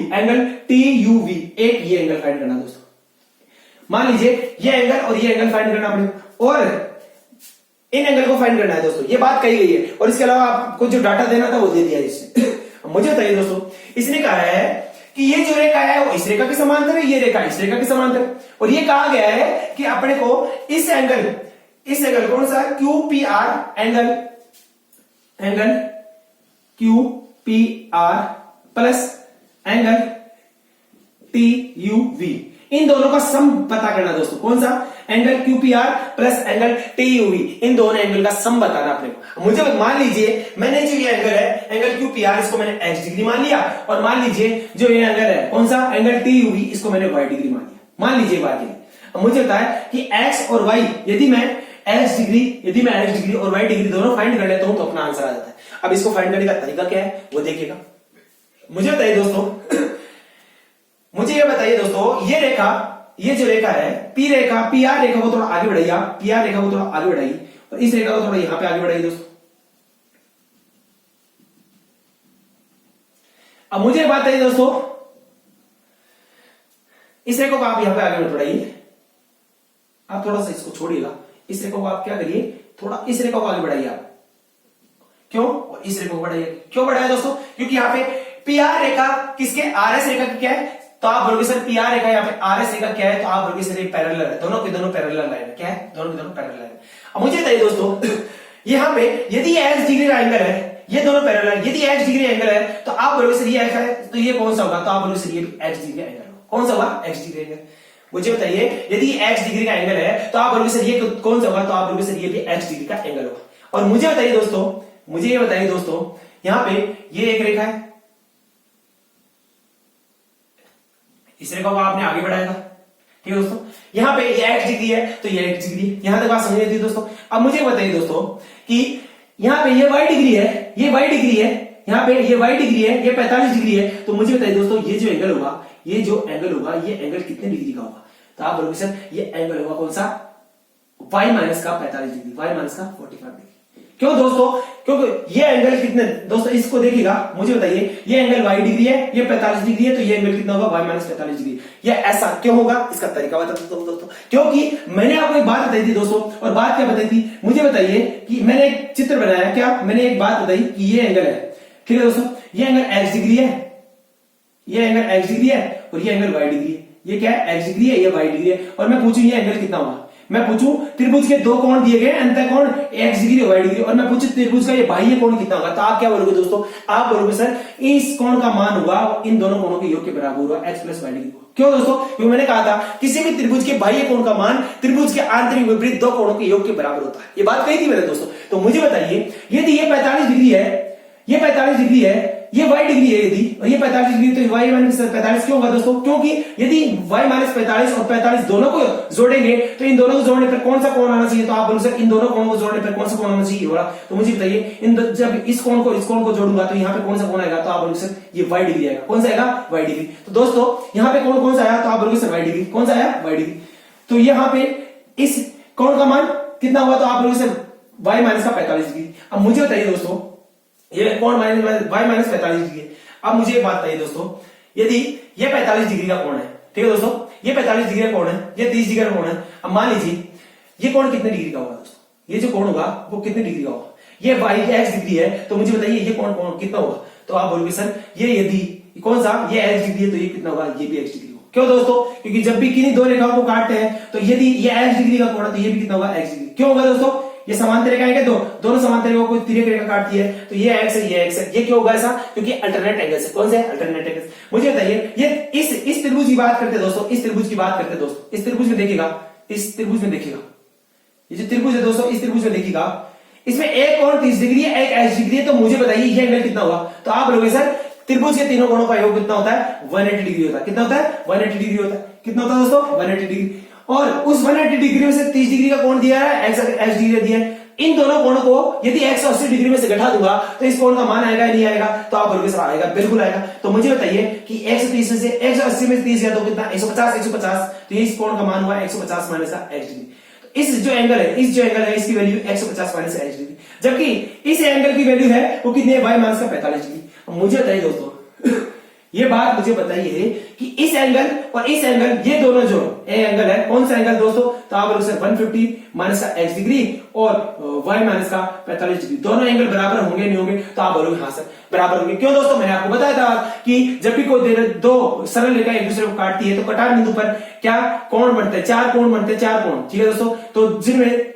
एक ये एंगल फाइंड करना दोस्तों। मान लीजिए ये एंगल और ये एंगल फाइंड करना अपने, और इन एंगल को फाइंड करना है दोस्तों, ये बात कही गई है। और इसके अलावा आपको जो डाटा देना था वो दे दिया इसने। मुझे बताइए दोस्तों, इसने कहा है कि ये जो रेखा है वो इस रेखा के समांतर है, ये रेखा इस रेखा के समांतर है, और ये कहा गया है कि अपने को इस एंगल कौन सा Q P R angle Q P R plus angle T U V, इन दोनों का सम पता करना दोस्तों। कौन सा? Angle Q P R plus angle T U V, इन दोनों एंगल का सम बताना अपने को। मुझे मान लीजिए मैंने जो ये एंगल है एंगल क्यू पी आर, इसको मैंने एक्स डिग्री मान लिया, और मान लीजिए जो ये एंगल है कौन सा एंगल टी यू वी, इसको मैंने वाई डिग्री मान लिया। मान लीजिए बात ये, अब मुझे पता है कि एक्स और वाई, यदि मैं एक्स डिग्री और वाई डिग्री दोनों फाइंड कर लेता हूं तो अपना आंसर आ जाता है। अब इसको फाइंड करने का तरीका क्या है वो देखिएगा। मुझे बताइए दोस्तों, मुझे ये बताइए दोस्तों, ये रेखा, ये जो रेखा है पी रेखा, पी आर रेखा को थोड़ा आगे बढ़ाइए, पी आर रेखा को थोड़ा आगे बढ़ाइए, और इस रेखा को थोड़ा यहां पे आगे बढ़ाइए दोस्तों। अब मुझे ये बात बताइए दोस्तों, इस रेखा को आप यहां पे आगे बढ़ाइए, आप थोड़ा सा इसको छोड़िएगा, इस रेखा को आप क्या करिए, थोड़ा इस रेखा को आगे बढ़ाइए आप। क्यों? और इस रेखा को बढ़ाइए। क्यों बढ़ाया दोस्तों? क्योंकि यहाँ पे पी आर रेखा किसके, आर एस रेखा की क्या है, तो आप बोलोगे सर पी आर रेखा यहाँ पे आर एस रेखा क्या है, तो आप बोलोगे सर ये पैरेलल है, दोनों के दोनों पैरेलल लाइन है। क्या है? दोनों के दोनों पैरेलल लाइन है। अब मुझे बताइए दोस्तों, यहाँ पे यदि एक्स डिग्री का एंगल है, ये दोनों पैरेलल है, यदि एक्स डिग्री एंगल है तो आप बोलोगे सर ये एक्स है, तो ये कौन सा होगा, तो आप बोलोगे सर ये एक्स डिग्री का एंगल होगा। कौन सा होगा? X degree angle. मुझे बताइए यदि एक्स डिग्री का एंगल है तो आप बोलोगे सर ये कौन सा होगा, तो आप बोलोगे सर ये भी एक्स डिग्री का एंगल होगा। और मुझे बताइए दोस्तों, मुझे ये बताइए दोस्तों, यहां पे ये एक रेखा है, इस रेखा को आपने आगे बढ़ाया था, ठीक है दोस्तों। यहां पे ये एक्स डिग्री है तो ये एक्स डिग्री है, यहां तक बात समझ थी दोस्तों। अब मुझे बताइए दोस्तों कि यहां पे ये वाई डिग्री है, ये वाई डिग्री है, यहां पे ये वाई डिग्री है, ये 45 डिग्री है, तो मुझे बताइए दोस्तों ये जो एंगल होगा, ये जो एंगल होगा, ये एंगल कितने डिग्री का होगा, तो आप बोलोगे सर ये एंगल होगा कौन सा, वाई माइनस का 45 डिग्री, वाई माइनस का 45 डिग्री। क्यों दोस्तों? क्योंकि ये एंगल कितने दोस्तों, इसको देखिएगा, मुझे बताइए ये एंगल वाई डिग्री है, ये 45 डिग्री है, तो ये एंगल कितना होगा, वाई माइनस 45 डिग्री। ये ऐसा क्यों होगा, इसका तरीका बता देता हूं दोस्तों। क्योंकि मैंने आपको एक बात बताई थी दोस्तों, और बात क्या बताई थी, मुझे बताइए कि मैंने एक चित्र बनाया, क्या मैंने एक बात बताई कि ये एंगल है, ठीक है दोस्तों, ये एंगल एक्स डिग्री है, ये एंगल एक्स डिग्री है, और ये एंगल वाई डिग्री है। ये क्या है? एक्स डिग्री है, ये वाई डिग्री है, और मैं पूछूं ये एंगल कितना होगा, मैं पूछूं त्रिभुज के दो कोण दिए गए, अंतर कोण एक्स डिग्री और वाई डिग्री, और मैं पूछूं त्रिभुज का ये बाह्य कोण कितना होगा, तो आप क्या बोलोगे दोस्तों, आप बोलोगे सर इस कोण का मान होगा इन दोनों कोणों के योग के बराबर होगा, एक्स प्लस वाई डिग्री। क्यों दोस्तों? क्योंकि मैंने कहा था किसी भी त्रिभुज के बाह्य कोण का मान त्रिभुज के आंतरिक विपरीत दो कोणों के योग के बराबर होता है, ये बात कही थी मैंने दोस्तों। तो मुझे बताइए यदि ये 45 डिग्री है, ये 45 डिग्री है, ये y डिग्री है यदि, और ये 45 डिग्री, तो y माइनस 45 क्यों होगा दोस्तों? क्योंकि यदि y माइनस 45 और 45 दोनों को जोड़ेंगे तो इन दोनों को जोड़ने पर कौन सा कोण आना चाहिए, तो आप बोलोगे सर इन दोनों कोणों को जोड़ने पर कौन सा कोण आना चाहिए होगा। तो मुझे बताइए जब इस कोण को जोड़ूंगा तो यहाँ पे कौन सा कोण आएगा, तो आप बोलोगे सर ये y डिग्री आएगा। कौन सा आएगा? y degree. तो दोस्तों यहाँ पे कोण कौन सा आया, तो आप बोलोगे सर y डिग्री। कौन सा आया? y degree. तो यहाँ पे इस कोण का मान कितना हुआ, तो आप बोलोगे सर y माइनस का 45 डिग्री। अब मुझे बताइए दोस्तों ये कोण y माइनस 45 डिग्री। अब मुझे एक बात बताइए दोस्तों, यदि ये 45 डिग्री का कोण है, ठीक है दोस्तों, ये 45 डिग्री का कोण है, ये 30 डिग्री का कोण है, अब मान लीजिए ये कोण कितने डिग्री का होगा दोस्तों, ये जो कोण होगा वो कितने डिग्री का होगा, ये y एक्स डिग्री है, तो मुझे बताइए ये कोण कितना होगा, तो आप बोलोगे सर ये यदि कौन सा, ये एक्स डिग्री है तो ये कितना होगा, ये भी एक्स डिग्री होगा। क्यों दोस्तों? क्योंकि जब भी किन्हीं दो रेखाओं को काटते हैं तो यदि ये एक्स डिग्री का कोण है तो ये भी कितना होगा, एक्स डिग्री। क्यों होगा दोस्तों? ये समांतर रेखाएं क्या, दोनों समांतर रेखाओं को तिर्यक रेखा काटती है, तो ये एक्स है, ये एक्स है। ये क्यों होगा ऐसा? क्योंकि अल्टरनेट एंगल्स है। कौन से? Alternate angles. मुझे बताइए ये इस त्रिभुज की बात करते दोस्तों, इस त्रिभुज की बात करते दोस्तों, इस त्रिभुज में देखिएगा, इस त्रिभुज में देखिएगा, ये जो त्रिभुज है दोस्तों, इस त्रिभुज में देखिएगा, इसमें एक कोण 30 डिग्री है, एक एक्स डिग्री है, तो मुझे बताइए ये एंगल कितना होगा, तो आप बोलोगे सर त्रिभुज के तीनों कोणों का योग कितना होता है, 180 डिग्री होता है। कितना होता है? 180 डिग्री होता है। कितना होता है दोस्तों? 180 डिग्री। और उस 180 डिग्री में से 30 डिग्री का कोण दिया है, एक्स डिग्री दिया है, इन दोनों कोणों को यदि 180 डिग्री में से घटा दूंगा तो इस कोण का मान आएगा नहीं आएगा, तो आप बोलोगे सर आएगा, बिल्कुल आएगा। तो मुझे बताइए कि 130 में से 180 में से 30 गया तो कितना, 150, तो ये इस कोण का मान हुआ 150 माइनस का एक्स डिग्री। तो इस जो एंगल है इसकी वैल्यू 150 माइनस एक्स डिग्री, जबकि इस एंगल की वैल्यू है वो कितनी है, y माइनस का 45 डिग्री। मुझे बताइए दोस्तों ये बात मुझे बताइए कि इस एंगल और इस एंगल, ये दोनों जो एंगल है, कौन सा एंगल दोस्तों? तो आप बोलोगे सर 150 माइनस का x डिग्री और y माइनस का 45 डिग्री, दोनों एंगल बराबर होंगे नहीं होंगे? तो आप बोलोगे हाँ सर बराबर होंगे। क्यों दोस्तों? मैंने आपको बताया था कि जब भी कोई दो सरल रेखा एक दूसरे को काटती है तो कटार बिंदु पर क्या कोण बनते हैं? 4 कोण बनते हैं, 4 कोण, ठीक है दोस्तों। तो जिनमें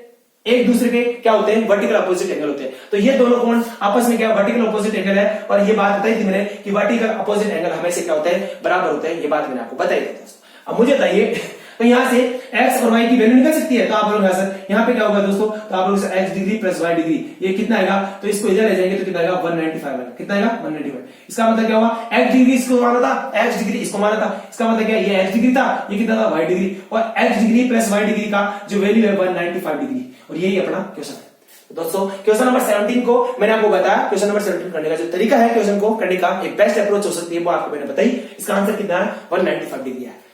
एक दूसरे के क्या होते हैं? वर्टिकल अपोजिट एंगल होते हैं। तो ये दोनों कोण आपस में क्या वर्टिकल अपोजिट एंगल है, और ये बात बताई थी मैंने कि वर्टिकल अपोजिट एंगल हमेशा क्या होता है? बराबर होता है। ये बात मैंने आपको बताई थी दोस्तों। अब मुझे बताइए, तो यहां से x और y की वैल्यू निकल सकती है। तो आप बोलोगे सर यहाँ पे क्या होगा दोस्तों? तो आप बोलोगे sir x degree plus y degree, ये कितना आएगा? तो इसको इधर ले जाएंगे तो कितना आएगा? 195 आएगा। कितना आएगा? 195। इसका मतलब क्या हुआ? x डिग्री इसको माना था, x डिग्री इसको माना था। इसका मतलब क्या? ये x डिग्री था, ये कितना था? y डिग्री, और x degree plus y degree का जो वैल्यू है 195 डिग्री, और यही अपना क्वेश्चन है। दोस्तों क्वेश्चन नंबर 17 को मैंने आपको बताया, क्वेश्चन नंबर 17 करने का जो तरीका है, क्वेश्चन को करने का एक बेस्ट अप्रोच हो सकती है, वो आपको मैंने बताई। इसका आंसर कितना है? 195 डिग्री है।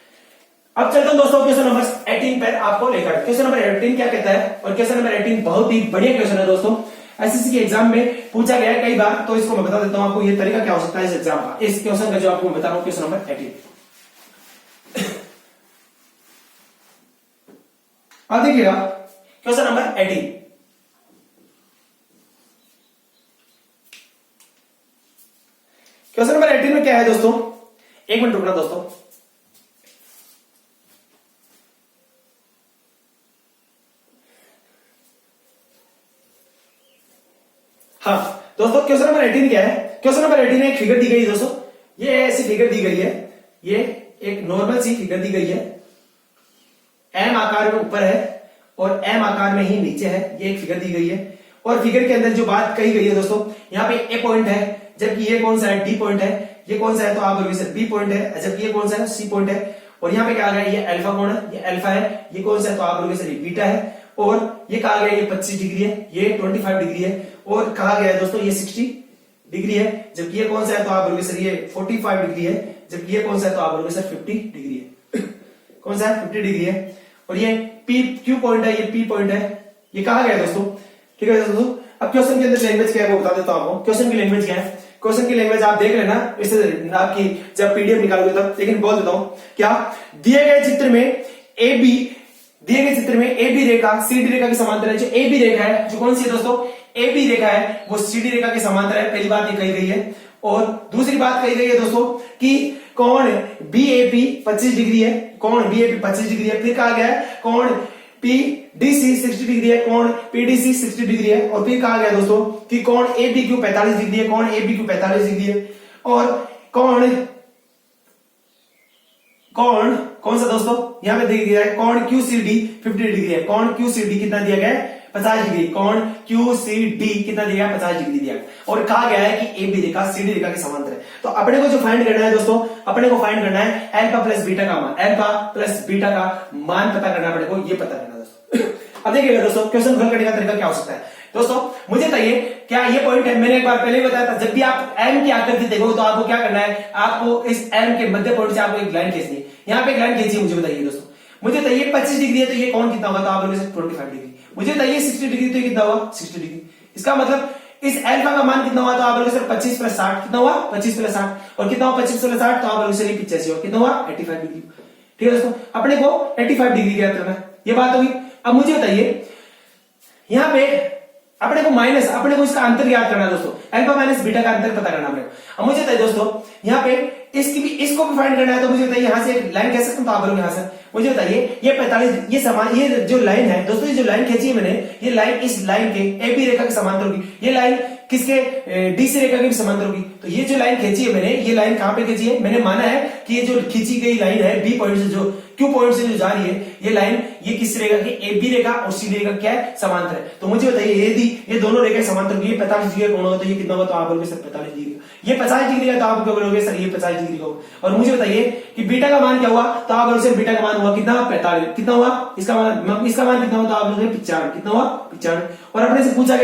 अब चलता हूं दोस्तों क्वेश्चन नंबर 18 पर आपको लेकर। क्वेश्चन नंबर 18 क्या कहता है? और क्वेश्चन नंबर 18 बहुत ही बढ़िया क्वेश्चन है दोस्तों, एसएससी के एग्जाम में पूछा गया है कई बार, तो इसको मैं बता देता हूं आपको ये तरीका क्या हो सकता है इस एग्जाम का, इस क्वेश्चन का जो आपको मैं बता रहा हूं। क्वेश्चन नंबर 18 अब देखिएगा, क्वेश्चन नंबर 18 क्वेश्चन नंबर 18 में क्या है दोस्तों? एक मिनट रुकना दोस्तों। हाँ दोस्तों, क्वेश्चन नंबर 18 क्या है? क्वेश्चन नंबर 18 में एक फिगर दी गई है दोस्तों, ये ऐसी फिगर दी गई है, ये एक नॉर्मल सी फिगर दी गई है, एम आकार में ऊपर है और एम आकार में ही नीचे है, ये एक फिगर दी गई है। और फिगर के अंदर जो बात कही गई है दोस्तों, यहाँ पे ए पॉइंट है, जबकि ये कौन सा है? डी पॉइंट है। ये कौन सा है? तो आप बोलोगे सर बी पॉइंट है, जबकि ये कौन सा है? सी पॉइंट है। और यहाँ पे क्या आ गया? ये अल्फा कोण है, ये अल्फा है। ये कौन सा है? तो आप बोलोगे सर ये बीटा है। और ये कहा गया ये 25 डिग्री है, ये 25 डिग्री है, और कहा गया है दोस्तों ये 60 डिग्री है, जबकि ये कौन सा है? तो आप बोलोगे सर ये 45 डिग्री है, जबकि ये कौन सा है? तो आप बोलोगे सर 50 डिग्री है। कौन सा है? 50 डिग्री है। और ये पी क्यू पॉइंट है, ये पी पॉइंट है, ये कहा गया दोस्तों, ठीक है दोस्तों। अब क्वेश्चन के अंदर लैंग्वेज क्या है वो बता देता हूं आपको। क्वेश्चन की लैंग्वेज क्या है? क्वेश्चन की लैंग्वेज आप देख लेना, इससे आपकी जब पीडीएफ निकालोगे तब, लेकिन बोल देता हूं क्या, दिए गए चित्र में ए बी रेखा सीडी रेखा के समांतर है। जो ए बी रेखा है, जो कौन सी है दोस्तों? ए बी रेखा है, वो सीडी रेखा के समांतर है। पहली बात ये कही गई है। और दूसरी बात कही गई है दोस्तों कि कोण बीएपी 25 डिग्री है, कोण बीएपी 25 डिग्री है। फिर कहा गया है कोण पीडीसी 60 डिग्री है, कोण पीडीसी 60 डिग्री है। और फिर कहा गया दोस्तों कि कोण एबीक्यू 45 डिग्री है, कोण एबीक्यू 45 डिग्री है। और कोण कौन सा दोस्तों? यहाँ पे दिया गया है कोण क्यूसीडी 50 डिग्री है। कोण क्यूसीडी कितना दिया गया है? 50 डिग्री। कोण क्यूसीडी कितना दिया गया? 50 डिग्री दिया गया। और कहा गया है कि एबी रेखा सीडी रेखा के समांतर है। तो अपने को जो फाइंड करना है दोस्तों, अपने को फाइंड करना है अल्फा प्लस बीटा का मान, अल्फा प्लस बीटा का मान पता करना, अपने को ये पता करना दोस्तों। अब देखिएगा दोस्तों, क्वेश्चन हल करने का तरीका क्या हो सकता है दोस्तों? मुझे बताइए, क्या ये पॉइंट है? मैंने एक बार पहले ही बताया था, जब भी आप एम की आकृति देखोगे तो आपको क्या करना है? आपको इस एम के मध्य पॉइंट से आपको एक लाइन खींचनी है। यहाँ पे एक लाइन खींची, मुझे बताइए दोस्तों। मुझे बताइए 25 डिग्री है तो ये कोण कितना होगा? तो आप बोलोगे 25 डिग्री। मुझे बताइए 60 डिग्री तो ये कितना हुआ? 60 डिग्री। इसका मतलब इस अल्फा का मान कितना हुआ? तो आप बोलोगे सर 25 प्लस 60 कितना हुआ? 25 प्लस 60। और कितना हुआ 25 प्लस 60? तो आप बोलोगे सर 85 हुआ। कितना हुआ? 85 डिग्री। ठीक है दोस्तों, अपने को 85 डिग्री का उत्तर है, ये बात होगी। अब मुझे बताइए, यहाँ पे अपने को माइनस, अपने को इसका अंतर याद करना है दोस्तों, अल्फा माइनस बीटा का अंतर पता करना अपने को। अब मुझे बताइए दोस्तों, यहाँ पे इसकी भी, इसको भी फाइंड करना है। तो मुझे बताइए यहाँ से एक लाइन कह सकता हूं, तो आप बोलोगे यहाँ से। मुझे बताइए ये 45, ये समान, ये जो लाइन है दोस्तों, ये जो लाइन खींची है मैंने, ये लाइन इस लाइन के ए बी रेखा के समांतर होगी। ये लाइन किसके? डी सी रेखा के भी समांतर होगी। तो ये जो लाइन खींची है मैंने, ये लाइन कहां पे खींची है? मैंने माना है कि ये जो खींची गई लाइन है बी पॉइंट से, जो क्यू पॉइंट से जो जा रही है, ये लाइन, ये किस रेखा की? ए बी रेखा और सी डी रेखा क्या है? समांतर है। तो मुझे बताइए यदि ये दोनों रेखा समांतर होगी, 45 डिग्री कोण होगा तो ये कितना होगा? तो आप बोलोगे सर 45 डिग्री। ये 50 डिग्री का, तो आप क्या बोलोगे सर ये 50 डिग्री का। और मुझे बताइए कि बीटा का मान क्या हुआ? तो आप बोलोगे सर बीटा का मान हुआ कितना? 45। कितना हुआ इसका मान? कितना हुआ? तो आप बोलोगे 95। कितना हुआ? 95। और अपने से पूछा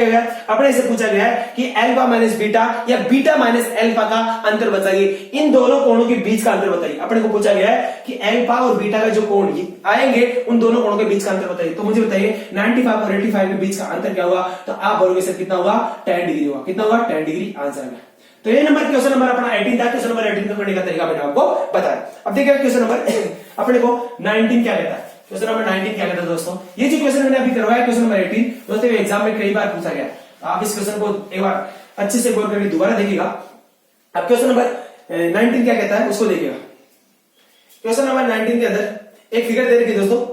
गया है कि अल्फा माइनस बीटा या बीटा माइनस अल्फा का अंतर बताइए, इन दोनों कोणों के बीच का अंतर बताइए। अपने को पूछा गया है कि अल्फा और बीटा का जो कोण आएंगे, उन दोनों कोणों के बीच का अंतर बताइए। तो मुझे बताइए 95 और 85 के बीच का अंतर क्या हुआ? तो आप बोलोगे सर कितना हुआ? 10 डिग्री हुआ। कितना हुआ? 10 डिग्री आंसर है। तो ये नंबर क्वेश्चन नंबर अपना 18 था। क्वेश्चन नंबर 18 को करने का तरीका मैंने आपको बताया। अब देखिए क्वेश्चन नंबर अपने को 19 क्या कहता है। क्वेश्चन नंबर 19 क्या कहता है दोस्तों, ये जो क्वेश्चन मैंने अभी करवाया क्वेश्चन नंबर 18 दोस्तों एग्जाम में कई बार पूछा गया। आप इस क्वेश्चन को एक बार अच्छे से गौर करके दोबारा देखिएगा। अब क्वेश्चन नंबर 19 क्या कहता है उसको देखिएगा। क्वेश्चन नंबर 19 के अंदर एक फिगर दे रखी है दोस्तों।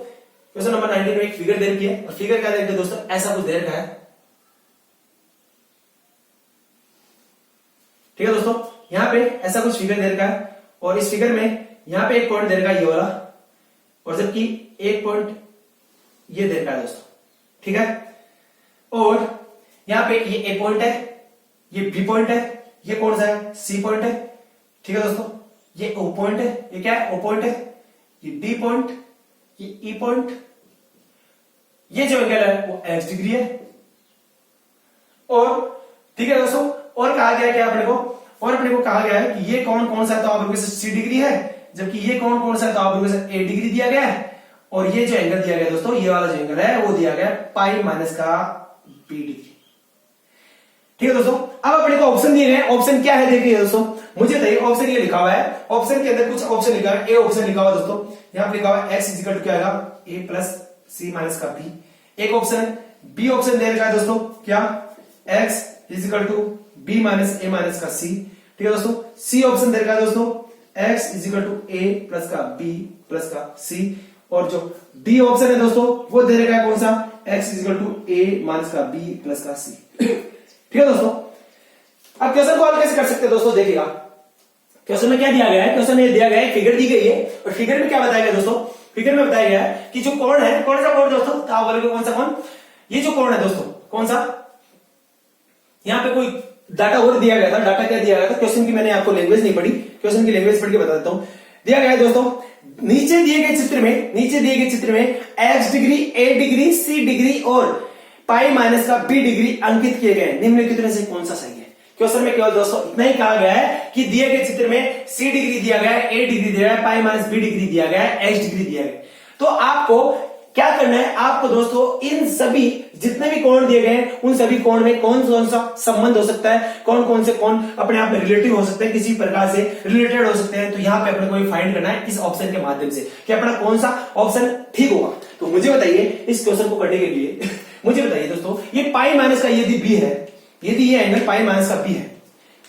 क्वेश्चन नंबर 19 में एक फिगर दे रखी है और फिगर क्या दे रखी है दोस्तों, ऐसा कुछ दे रखा है। ठीक है दोस्तों, यहां पे ऐसा कुछ फिगर दे रखा है और इस फिगर में यहां पे एक पॉइंट दे रखा है ये वाला, और जबकि एक पॉइंट ये दे रखा है दोस्तों। ठीक है, और यहां पे ये ए पॉइंट है, ये बी पॉइंट है, ये कौन सा है, सी पॉइंट है। ठीक है दोस्तों, ये ओ पॉइंट है, ये क्या है, ओ पॉइंट है, ये डी पॉइंट, ये ई पॉइंट, ये जो एंगल है वो एक्स डिग्री है। और ठीक है दोस्तों, और कहा गया क्या अपने को, और अपने को कहा गया है कि ये कौन कौन सा है, तो आप लोगों से सी डिग्री है, जबकि ये कौन कौन सा है, तो आप लोगों से ए डिग्री दिया गया है। और ये जो एंगल दिया गया दोस्तों, ये वाला जो एंगल है वो दिया गया पाई माइनस का बी डिग्री। ठीक है दोस्तों, अब अपने को ऑप्शन दिए गए। ऑप्शन क्या है देखिए दोस्तों, मुझे बताइए। ऑप्शन ये लिखा हुआ है, ऑप्शन के अंदर कुछ ऑप्शन लिखा है। ए ऑप्शन लिखा हुआ दोस्तों, यहां पे लिखा हुआ है एक्स इज इक्वल टू क्या आएगा, ए प्लस सी माइनस का बी, एक ऑप्शन। बी ऑप्शन दे रखा है दोस्तों क्या, X is equal to B minus A minus का सी। ठीक है दोस्तों, सी ऑप्शन दे रखा है दोस्तों X is equal to A plus का बी प्लस का सी, और जो डी ऑप्शन है दोस्तों वो दे रखा है कौन सा, X is equal to A minus का बी प्लस का सी। ठीक है दोस्तों, अब क्वेश्चन को हल कैसे कर सकते हैं दोस्तों, देखिएगा क्वेश्चन में क्या दिया गया है। क्वेश्चन में दिया गया है, फिगर दी गई है, और फिगर में क्या बताया गया दोस्तों, फिगर में बताया गया है कि जो कोण है, कौन सा कोण दोस्तों, तो आप बोलोगे कौन सा कोण, ये जो कोण है दोस्तों कौन सा, यहां पे कोई डाटा और दिया गया था। डाटा क्या दिया गया था, क्वेश्चन की मैंने आपको लैंग्वेज नहीं पढ़ी, क्वेश्चन की लैंग्वेज पढ़ के बता देता हूं। दिया गया है दोस्तों, नीचे दिए गए चित्र में एक्स डिग्री, ए डिग्री, सी डिग्री और पाई माइनस का बी डिग्री अंकित किए गए। निम्नलिखित में से कौन सा सही है। क्वेश्चन में केवल दोस्तों इतना ही कहा गया है कि दिए गए चित्र में सी डिग्री दिया गया है, ए डिग्री दिया गया है, पाई माइनस बी डिग्री दिया गया है, एक्स डिग्री दिया गया है। तो आपको क्या करना है, आपको दोस्तों इन सभी जितने भी कोण दिए गए हैं उन सभी कोण में कौन कौन सा संबंध हो सकता है, कौन कौन से कोण अपने आप में रिलेटिव हो सकते हैं, किसी प्रकार से रिलेटेड हो सकते हैं। तो यहाँ पे अपने को फाइंड करना है इस ऑप्शन के माध्यम से कि अपना कौन सा ऑप्शन ठीक होगा। तो मुझे बताइए इस क्वेश्चन को करने के लिए मुझे बताइए दोस्तों, ये पाई माइनस का यदि बी है, यदि ये एंगल पाई माइनस का बी है,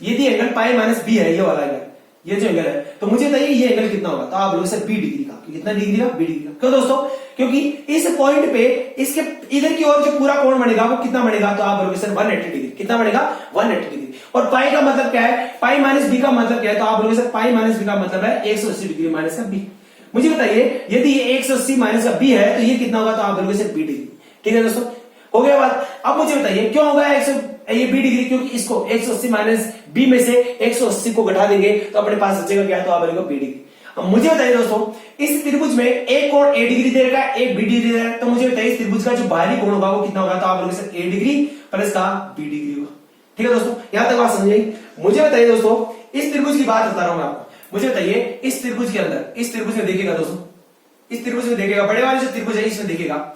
यदि एंगल पाई माइनस बी है, ये वाला एंगल, ये जो एंगल है, तो मुझे बताइए ये एंगल कितना होगा। तो आप लोग सर बी डिग्री का, कितना डिग्री का, बी डिग्री का। क्यों दोस्तों, क्योंकि इस पॉइंट पे इसके इधर की ओर जो पूरा कोण बनेगा वो कितना बनेगा, तो आप लोग सर 180 डिग्री। कितना बनेगा, 180 डिग्री। और पाई का मतलब क्या है, पाई माइनस बी का मतलब क्या है, तो आप लोग सर पाई माइनस बी का मतलब है 180 डिग्री माइनस का बी। मुझे बताइए यदि ये 180 माइनस का बी है तो ये कितना होगा, तो आप लोग सर बी डिग्री। ठीक है दोस्तों, हो गया बात। अब मुझे बताइए क्यों होगा ये बी डिग्री, क्योंकि इसको 180 माइनस बी में से 180 को घटा देंगे तो अपने पास बचेगा क्या, तो आप बोलेंगे बी डिग्री। अब मुझे बताइए दोस्तों, इस त्रिभुज में एक कोण ए डिग्री दे रखा है, एक बी डिग्री दे रखा है, तो मुझे बताइए इस त्रिभुज का जो बाहरी कोण होगा वो कितना होगा, तो आप बोलोगे सर ए डिग्री प्लस का बी डिग्री होगा। ठीक है दोस्तों, यहां तक बात समझिए। मुझे बताइए दोस्तों, इस त्रिभुज की बात बता रहा हूं मैं आपको। मुझे बताइए इस त्रिभुज के अंदर, इस त्रिभुज में देखिएगा दोस्तों, इस त्रिभुज में देखिएगा, बड़े वाले जो त्रिभुज है इसमें देखिएगा,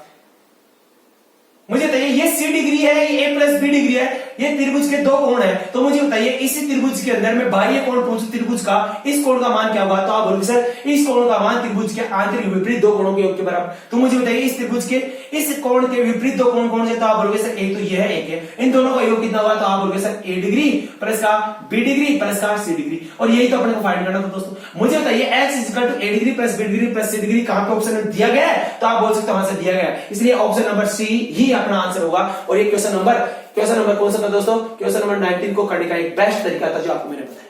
मुझे बताइए ये सी डिग्री है, ये ए प्लस बी डिग्री है, ये त्रिभुज के दो कोण है। तो मुझे बताइए इसी त्रिभुज के अंदर में बाह्य कोण पूछूं त्रिभुज का, इस कोण का मान क्या होगा, तो आप बोलोगे सर इस कोण का मान त्रिभुज के आंतरिक विपरीत दो कोणों के योग के बराबर। तो मुझे बताइए इस त्रिभुज के इस कोण के विपरीत दो कोण कौन से, तो आप बोलोगे सर एक तो ये है, एक है, इन दोनों का योग कितना होगा, तो आप बोलोगे सर ए डिग्री प्लस का बी डिग्री प्लस का सी डिग्री। और यही तो अपने को फाइंड करना था दोस्तों। मुझे बताइए X is equal to A degree plus B degree plus C degree कहां पे ऑप्शन में दिया गया है, तो आप बोल सकते हो वहां से दिया गया है, इसलिए ऑप्शन नंबर सी ही अपना आंसर होगा। और ये क्वेश्चन नंबर कौन सा था दोस्तों, क्वेश्चन नंबर 19 को करने का एक बेस्ट तरीका था जो आपको मैंने बताया।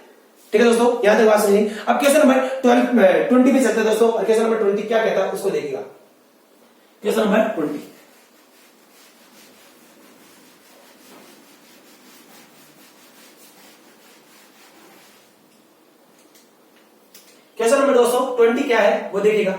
ठीक है दोस्तों, यहां तक बात समझिए। अब क्वेश्चन नंबर 20 पे चलते हैं दोस्तों, और क्वेश्चन नंबर 20 क्या कहता है उसको देखिएगा। क्वेश्चन नंबर 20, क्वेश्चन नंबर दोस्तों 20 क्या है वो देखिएगा।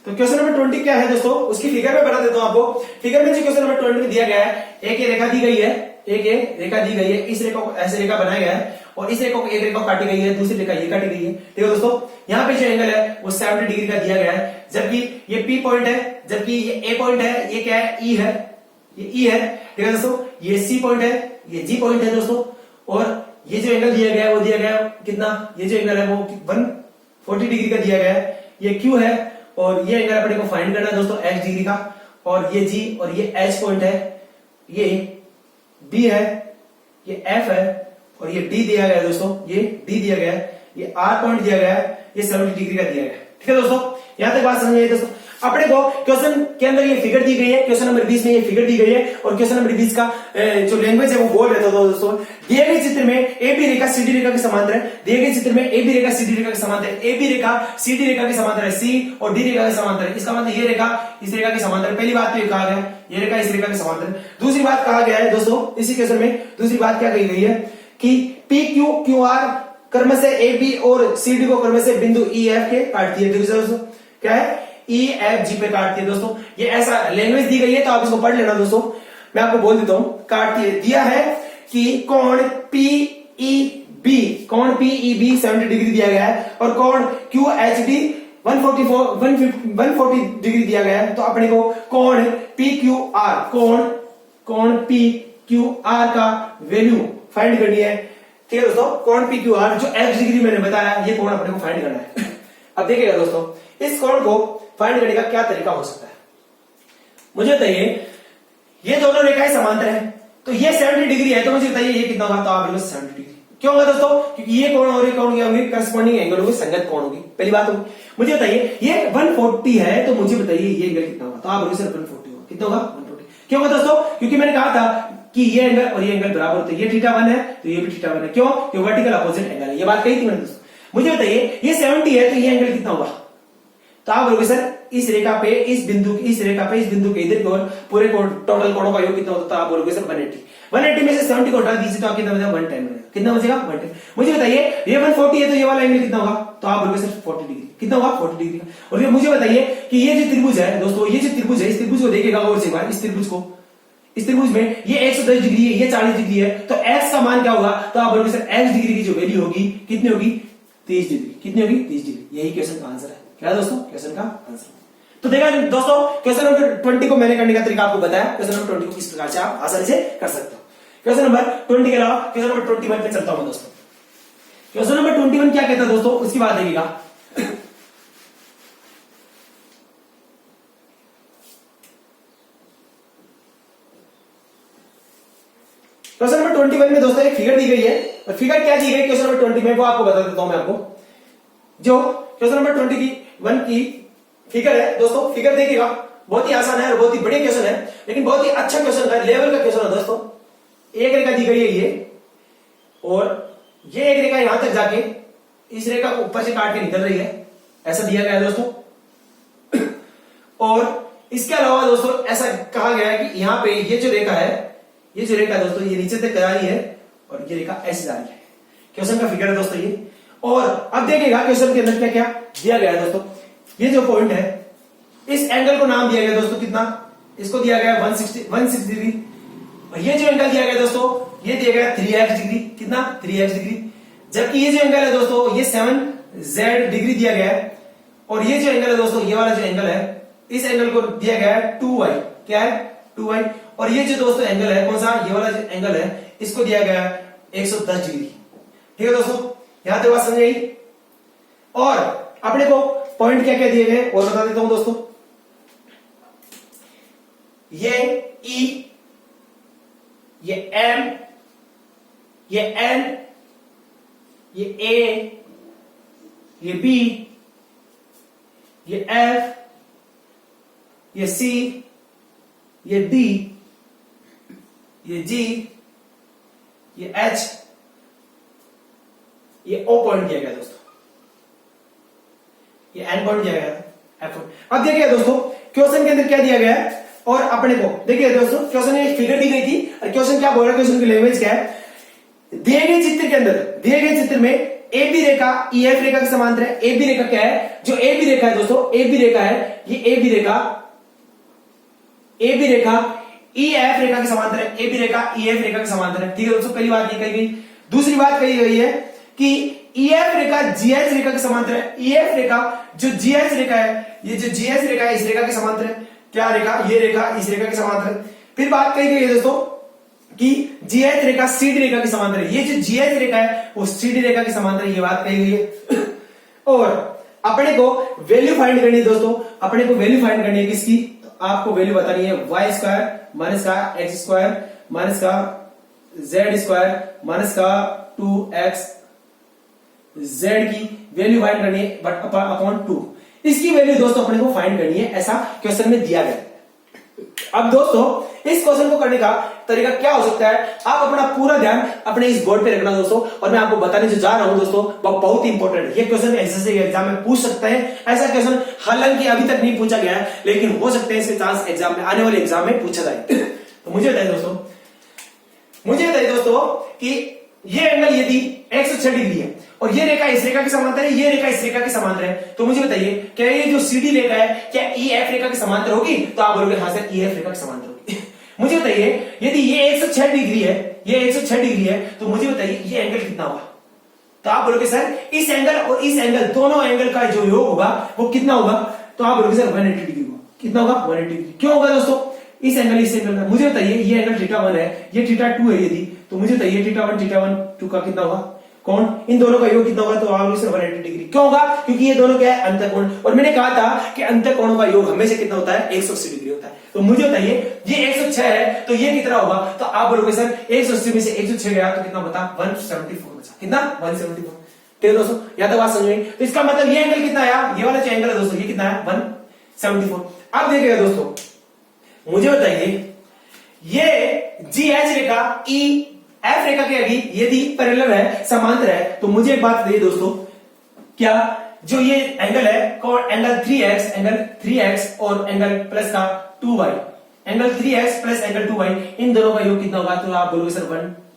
तो क्वेश्चन नंबर 20 क्या है दोस्तों, उसकी फिगर में बता देता हूं आपको। फिगर में जो क्वेश्चन नंबर 20 में दिया गया है, एक ये रेखा दी गई है, एक ये रेखा दी गई है, इस रेखा को ऐसे रेखा बनाया गया है, और इस रेखा को एक रेखा काटी गई है, दूसरी रेखा ये काटी गई है। ठीक है दोस्तों, यहाँ पे जो एंगल है वो 70 डिग्री का दिया गया है, जबकि ये P पॉइंट है, जबकि ये A पॉइंट है, ये क्या है, E है, ये E है। ठीक है दोस्तों, ये C पॉइंट है, ये G पॉइंट है दोस्तों, और ये जो एंगल दिया गया है वो दिया गया है कितना, ये जो एंगल है वो 140 डिग्री का दिया गया है, ये Q है, और ये एंगल अपने को फाइंड करना है दोस्तों x डिग्री का, और ये G और ये H पॉइंट है, ये B है, ये F है, और ये D दिया गया है दोस्तों, ये D दिया गया है, ये R पॉइंट दिया गया है, ये 70 डिग्री का दिया गया है। ठीक है दोस्तों, यहां तक बात समझिए दोस्तों। अपने को क्वेश्चन के अंदर ये फिगर दी गई है, क्वेश्चन नंबर 20 में ये फिगर दी गई है, और क्वेश्चन नंबर 20 का जो लैंग्वेज है वो बोल रहे थे दोस्तों। दिए गए चित्र में A B Rekha C D रेखा के समांतर है, दिए गए चित्र में A B Rekha C D रेखा के समांतर है, A B Rekha C D रेखा के समांतर है, सी और डी रेखा के समांतर है। इसका मतलब ये रेखा इस रेखा के समांतर है। पहली बात तो ये कहा गया, ये रेखा इस रेखा के समांतर है। दूसरी बात कहा गया है दोस्तों इसी क्वेश्चन में, दूसरी बात क्या कही गई है कि पी क्यू क्यू आर क्रम से ए बी और सी डी को क्रम से बिंदु ई एफ के काटती है। दोस्तों क्या है, ई एफ जी पे काटती है दोस्तों। ये ऐसा लैंग्वेज दी गई है तो आप इसको पढ़ लेना दोस्तों, मैं आपको बोल देता हूं। काटती है, दिया है कि कोण पी ई बी, कोण पी ई बी 70 डिग्री दिया गया है, और कोण क्यू एच डी 140 डिग्री दिया गया है। तो अपने को कोण पी क्यू आर, कोण पी क्यू आर का वैल्यू फाइंड करनी है। ठीक है दोस्तों, कोण पी क्यू आर जो x डिग्री मैंने बताया, ये कोण अपने को फाइंड करना है। अब देखिएगा दोस्तों, इस कोण को फाइंड करने का क्या तरीका हो सकता है, मुझे बताइए। ये दोनों रेखाएं समांतर हैं, तो ये 70 डिग्री है, तो मुझे बताइए ये कितना होगा। तो आप 70 डिग्री क्यों होगा दोस्तों, क्योंकि ये कोण और ये कोण क्या होंगे, करस्पॉन्डिंग एंगल होंगे, संगत कोण होगी। पहली बात होगी। मुझे बताइए ये 140 है, तो मुझे बताइए ये एंगल कितना होगा। तो आप बोलोगे सर 140 होगा, कितना होगा 140। क्यों होगा दोस्तों, क्योंकि मैंने कहा था कि ये एंगल और ये एंगल बराबर होते हैं, ये θ1 है तो ये भी θ1 है। क्यों, क्योंकि वर्टिकल अपोजिट एंगल है, ये बात कही थी मैंने दोस्तों। मुझे बताइए ये 70 है, तो ये एंगल कितना होगा। तो आप बोलोगे सर इस रेखा पे इस बिंदु की इधर की ओर पूरे टोटल कोणों का योग कितना होता है। तो आप बोलोगे सर 180 में से 70 को हटा दीजिए तो आप कितना बचेगा, 110 बचेगा। कितना बचेगा, 110। मुझे बताइए ये 140 है, तो ये वाला एंगल कितना होगा। तो आप बोलोगे सर 40 डिग्री। कितना होगा, 40 डिग्री का। और फिर मुझे बताइए कि ये जो त्रिभुज है दोस्तों, ये जो त्रिभुज है, इस त्रिभुज को देखिएगा और से एक बार, इस त्रिभुज में ये 110 डिग्री है, ये 40 डिग्री है, तो x का मान क्या होगा। तो आप बोलोगे सर x डिग्री की जो वैल्यू होगी कितनी होगी, 30 डिग्री। कितनी होगी, 30 डिग्री। यही क्वेश्चन का आंसर है। क्या दोस्तों, क्वेश्चन का आंसर। तो देखा दोस्तों, क्वेश्चन नंबर 20 को मैंने करने का तरीका आपको बताया। क्वेश्चन नंबर 20 को किस प्रकार से आप आसानी से कर सकते हो। क्वेश्चन नंबर 20 के अलावा क्वेश्चन नंबर 21 पे चलता हूं दोस्तों। क्वेश्चन नंबर 21 क्या कहता है दोस्तों, उसकी बात देखिएगा। क्वेश्चन नंबर 21 में दोस्तों एक फिगर दी गई है, और फिगर क्या दी गई क्वेश्चन नंबर 20 में वो आपको बता देता हूं मैं आपको। जो क्वेश्चन नंबर 21 की फिगर है दोस्तों, फिगर देखिएगा, बहुत ही आसान है और बहुत ही बढ़िया क्वेश्चन है, लेकिन बहुत ही अच्छा क्वेश्चन है, लेवल का क्वेश्चन है दोस्तों। एक रेखा दी गई है ये, और ये एक रेखा यहां तक जाके इस रेखा को ऊपर से काट के निकल रही है, ऐसा दिया गया है दोस्तों। और इसके अलावा दोस्तों ऐसा कहा गया है कि यहां पे ये जो रेखा है, ये जो रेखा है दोस्तों, ये नीचे तक जा रही है और ये रेखा ऐसे जा रही है। क्वेश्चन का फिगर है दोस्तों ये। और अब देखिएगा क्वेश्चन के अंदर क्या क्या दिया गया है दोस्तों। ये जो पॉइंट है, इस एंगल को नाम दिया गया दोस्तों कितना, इसको दिया गया 160 डिग्री। और ये जो एंगल दिया गया दोस्तों, ये दिया गया 3x डिग्री। कितना, 3x डिग्री। जबकि ये जो एंगल है दोस्तों, ये 7z डिग्री दिया गया है। और ये जो एंगल है दोस्तों, ये वाला जो एंगल है, इस एंगल को दिया गया है 2y। क्या है, 2y। और ये जो दोस्तों एंगल है, कौन सा, ये वाला जो एंगल है, इसको दिया गया है 110 डिग्री। ठीक है दोस्तों, यहां तक बात समझ आई। और अपने को पॉइंट क्या क्या दिए गए और बता देता हूं दोस्तों। ये E, ये M, ये N, ये A, ये B, ये F, ये C, ये D, ये G, ये H, ये O पॉइंट दिया गया दोस्तों, ये N पॉइंट दिया गया है, F पॉइंट। अब देखिए दोस्तों क्वेश्चन के अंदर क्या दिया गया है, और अपने को देखिए दोस्तों क्वेश्चन में फिगर दी गई थी, और क्वेश्चन क्या बोल रहा है, क्वेश्चन की लैंग्वेज क्या है। दिए गए चित्र के अंदर, दिए गए चित्र में A B Rekha E F रेखा के समांतर है। ए बी रेखा क्या है, जो ए बी रेखा है दोस्तों, ए बी रेखा है, ये A B Rekha E F रेखा के समांतर है। A B Rekha E F रेखा के समांतर है। ठीक है दोस्तों, पहली बात ये कही गई। दूसरी बात कही गई है कि EF रेखा GH रेखा के समांतर है। EF रेखा जो GH रेखा है, ये जो GH रेखा है इस रेखा के समांतर है। क्या रेखा? ये रेखा इस रेखा के समांतर है। फिर बात कही गई है दोस्तों कि GH रेखा CD रेखा के समांतर है। ये जो GH रेखा है वो CD रेखा के समांतर है, ये बात कही गई है। और अपने को वैल्यू फाइंड करनी है दोस्तों, अपने को वैल्यू फाइंड करनी है किसकी? तो आपको वैल्यू बतानी है y स्क्वायर माइनस का x स्क्वायर माइनस का z स्क्वायर माइनस का 2x z की वैल्यू फाइंड करनी है बट अपॉन 2। इसकी वैल्यू दोस्तों अपने को फाइंड करनी है, ऐसा क्वेश्चन में दिया गया है। अब दोस्तों इस क्वेश्चन को करने का तरीका क्या हो सकता है? आप अपना पूरा ध्यान अपने इस बोर्ड पे रखना दोस्तों, और मैं आपको बताने जो जा रहा हूं दोस्तों वो बहुत इंपॉर्टेंट है। ये क्वेश्चन एसएससी एग्जाम में पूछ सकते हैं। ऐसा क्वेश्चन हालांकि अभी तक नहीं पूछा गया है, लेकिन हो सकते हैं इसके चांस एग्जाम में, आने वाले एग्जाम में पूछा जाए। तो मुझे बताइए दोस्तों कि ये एंगल यदि 106 डिग्री है और ये रेखा इस रेखा के समांतर है, ये रेखा इस रेखा के समांतर है, तो मुझे बताइए क्या ये जो CD रेखा है क्या EF रेखा के समांतर होगी? तो आप बोलोगे हाँ सर EF रेखा के समांतर होगी। मुझे बताइए यदि ये 106 डिग्री है, ये 106 डिग्री है, तो मुझे बताइए ये एंगल कितना होगा? तो आप बोलोगे सर इस एंगल और इस एंगल दोनों एंगल का जो योग होगा वो कितना होगा? तो आप बोलोगे सर 180 डिग्री होगा। कितना होगा? 180 डिग्री। क्यों होगा दोस्तों? इस एंगल का मुझे बताइए ये एंगल θ1 है, ये θ2 है यदि, तो मुझे बताइए θ1 2 का कितना होगा? कौन? इन दोनों का योग कितना होगा? तो आप 180 डिग्री। क्यों होगा? क्योंकि ये दोनों क्या है? अंतःकोण। और मैंने कहा था कि अंतःकोणों का योग हमेशा कितना होता है? 180 डिग्री होता है। तो मुझे बताइए ये 106 है तो ये कितना होगा? तो आप बोलोगे सर 180 में से 106 गया तो कितना बता? 174 बचा। कितना? 174। ठीक है दोस्तों, यहां तक बात समझ में? तो इसका मतलब ये एंगल कितना आया? ये वाला जो एंगल है दोस्तों ये कितना है? 174। अब देखिएगा दोस्तों, मुझे बताइए ये GH रेखा EF रेखा के अभी यदि पैरेलल है, समांतर है, तो मुझे एक बात बताइए दोस्तों, क्या जो ये एंगल है कौन? एंगल 3x और एंगल प्लस का 2y, angle 3x plus angle 2y, इन दोनों का योग कितना होगा? तो आप बोलोगे सर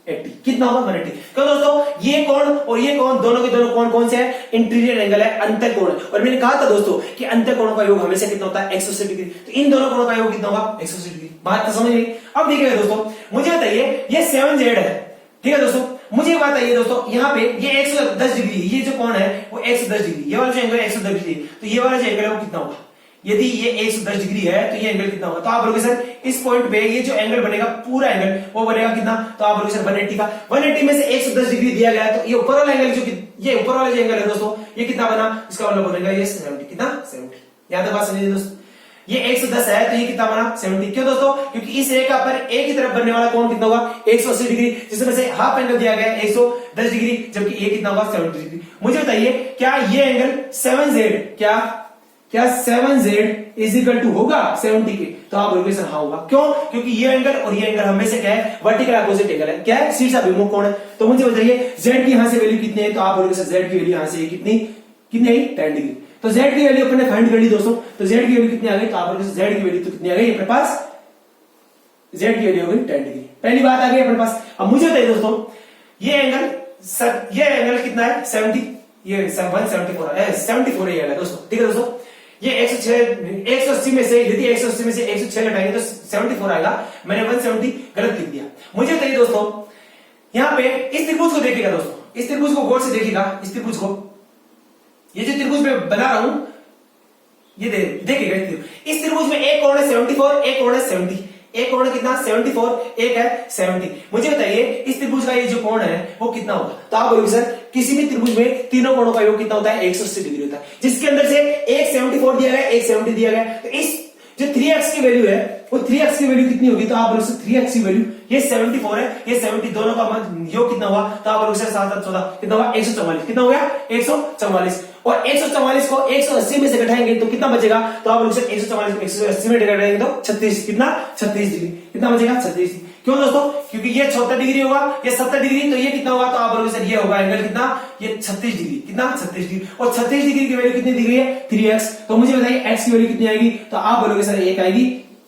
180। कितना होगा? 180। क्यों दोस्तों? ये कोण और ये कोण दोनों के दोनों कोण कौन से हैं? इंटीरियर एंगल है, अंतःकोण। और मैंने कहा था दोस्तों कि अंतःकोणों का योग हमेशा कितना होता है? 180 डिग्री। तो इन दोनों कोणों का योग कितना होगा? 180 डिग्री। बात तो समझ गई? अब देखिएगा दोस्तों, मुझे बताइए ये 7z है, ठीक है दोस्तों। मुझे एक बात बताइए दोस्तों, यहाँ पे ये 110 डिग्री, ये जो कोण है वो 110 डिग्री, ये वाला जो एंगल है 110 डिग्री, तो ये वाला जो एंगल है वो कितना होगा? यदि ये 110 डिग्री है तो ये एंगल कितना होगा? तो आप बोलोगे सर इस पॉइंट पे ये जो एंगल बनेगा पूरा एंगल वो बनेगा कितना? तो आप बोलोगे सर 180 का। 180 में से 110 डिग्री दिया गया है, तो ये ऊपर वाला एंगल जो ये ऊपर वाला जो एंगल है दोस्तों ये कितना बना? इसका मतलब बनेगा ये 70। कितना? 70। यहां तक बात समझिए दोस्तों, ये 110 है तो ये कितना बना? 70। क्यों दोस्तों? क्योंकि इस रेखा पर एक ही तरफ बनने वाला कोण कितना होगा? 180 डिग्री, जिसमें से हाफ एंगल दिया गया है 110 डिग्री, जबकि ये कितना होगा? 70 डिग्री। मुझे बताइए क्या ये एंगल 7z क्या 7z इज इक्वल टू होगा 70 के? तो आप बोलोगे सर हाँ होगा। क्यों? क्योंकि ये एंगल और ये एंगल हमेशा क्या है? वर्टिकल अपोजिट एंगल है। क्या है? शीर्ष अभिमुख कोण है। तो मुझे बताइए z की यहां से वैल्यू कितनी है? तो आप बोलोगे सर z की वैल्यू यहां से कितनी आई? 10 डिग्री। तो z की वैल्यू अपने फाइंड कर ली दोस्तों, तो z की वैल्यू कितनी आ गई? तो आप बोलोगे z की वैल्यू तो कितनी आ गई अपने पास? z की वैल्यू हो गई 10 डिग्री। पहली बात आ गई अपने पास। अब मुझे बताइए दोस्तों ये एंगल कितना है? 70, ये 174 है, 74 है ये एंगल दोस्तों। ठीक है दोस्तों, ये 180 में से यदि 180 में से 106 घटाएंगे तो 74 आएगा। मैंने 170 गलत लिख दिया। मुझे बताइए दोस्तों यहां पे इस त्रिभुज को देखिएगा दोस्तों, इस त्रिभुज को गौर से देखिएगा, इस त्रिभुज को, ये जो त्रिभुज मैं बना रहा हूं ये देखिएगा, इस त्रिभुज में एक कोण है 74, एक कोण है 70, एक कोण कितना? 74, एक है 70। मुझे बताइए इस त्रिभुज का ये जो कोण है वो कितना होगा? तो आप बोलोगे सर किसी भी त्रिभुज में तीनों कोणों का योग कितना होता है? 180 डिग्री होता है, जिसके अंदर से एक 74 दिया गया, एक 70 दिया गया। तो इस जो 3x की वैल्यू है वो 3x की वैल्यू कितनी होगी? तो आप बोलोगे 3x की वैल्यू ये 74 है, ये 70, दोनों का योग कितना हुआ? तो आप बोलोगे 7 14 कितना हुआ? 144। कितना हो गया? 144। और 144 को 180 में से घटाएंगे तो कितना बचेगा? तो आप लोग 144 को 180 में घटाएंगे तो 36, कितना? 36 डिग्री। कितना बचेगा? 36 डिग्री। क्यों दोस्तों? क्योंकि ये 76 डिग्री होगा, ये 70 डिग्री, तो ये कितना होगा? तो आप बोलोगे सर ये होगा एंगल कितना? ये 36 डिग्री। कितना? 36 डिग्री। और 36 डिग्री की वैल्यू कितनी दी गई है? 3x। तो मुझे बताइए x की वैल्यू कितनी आएगी? तो आप बोलोगे सर एक आएगी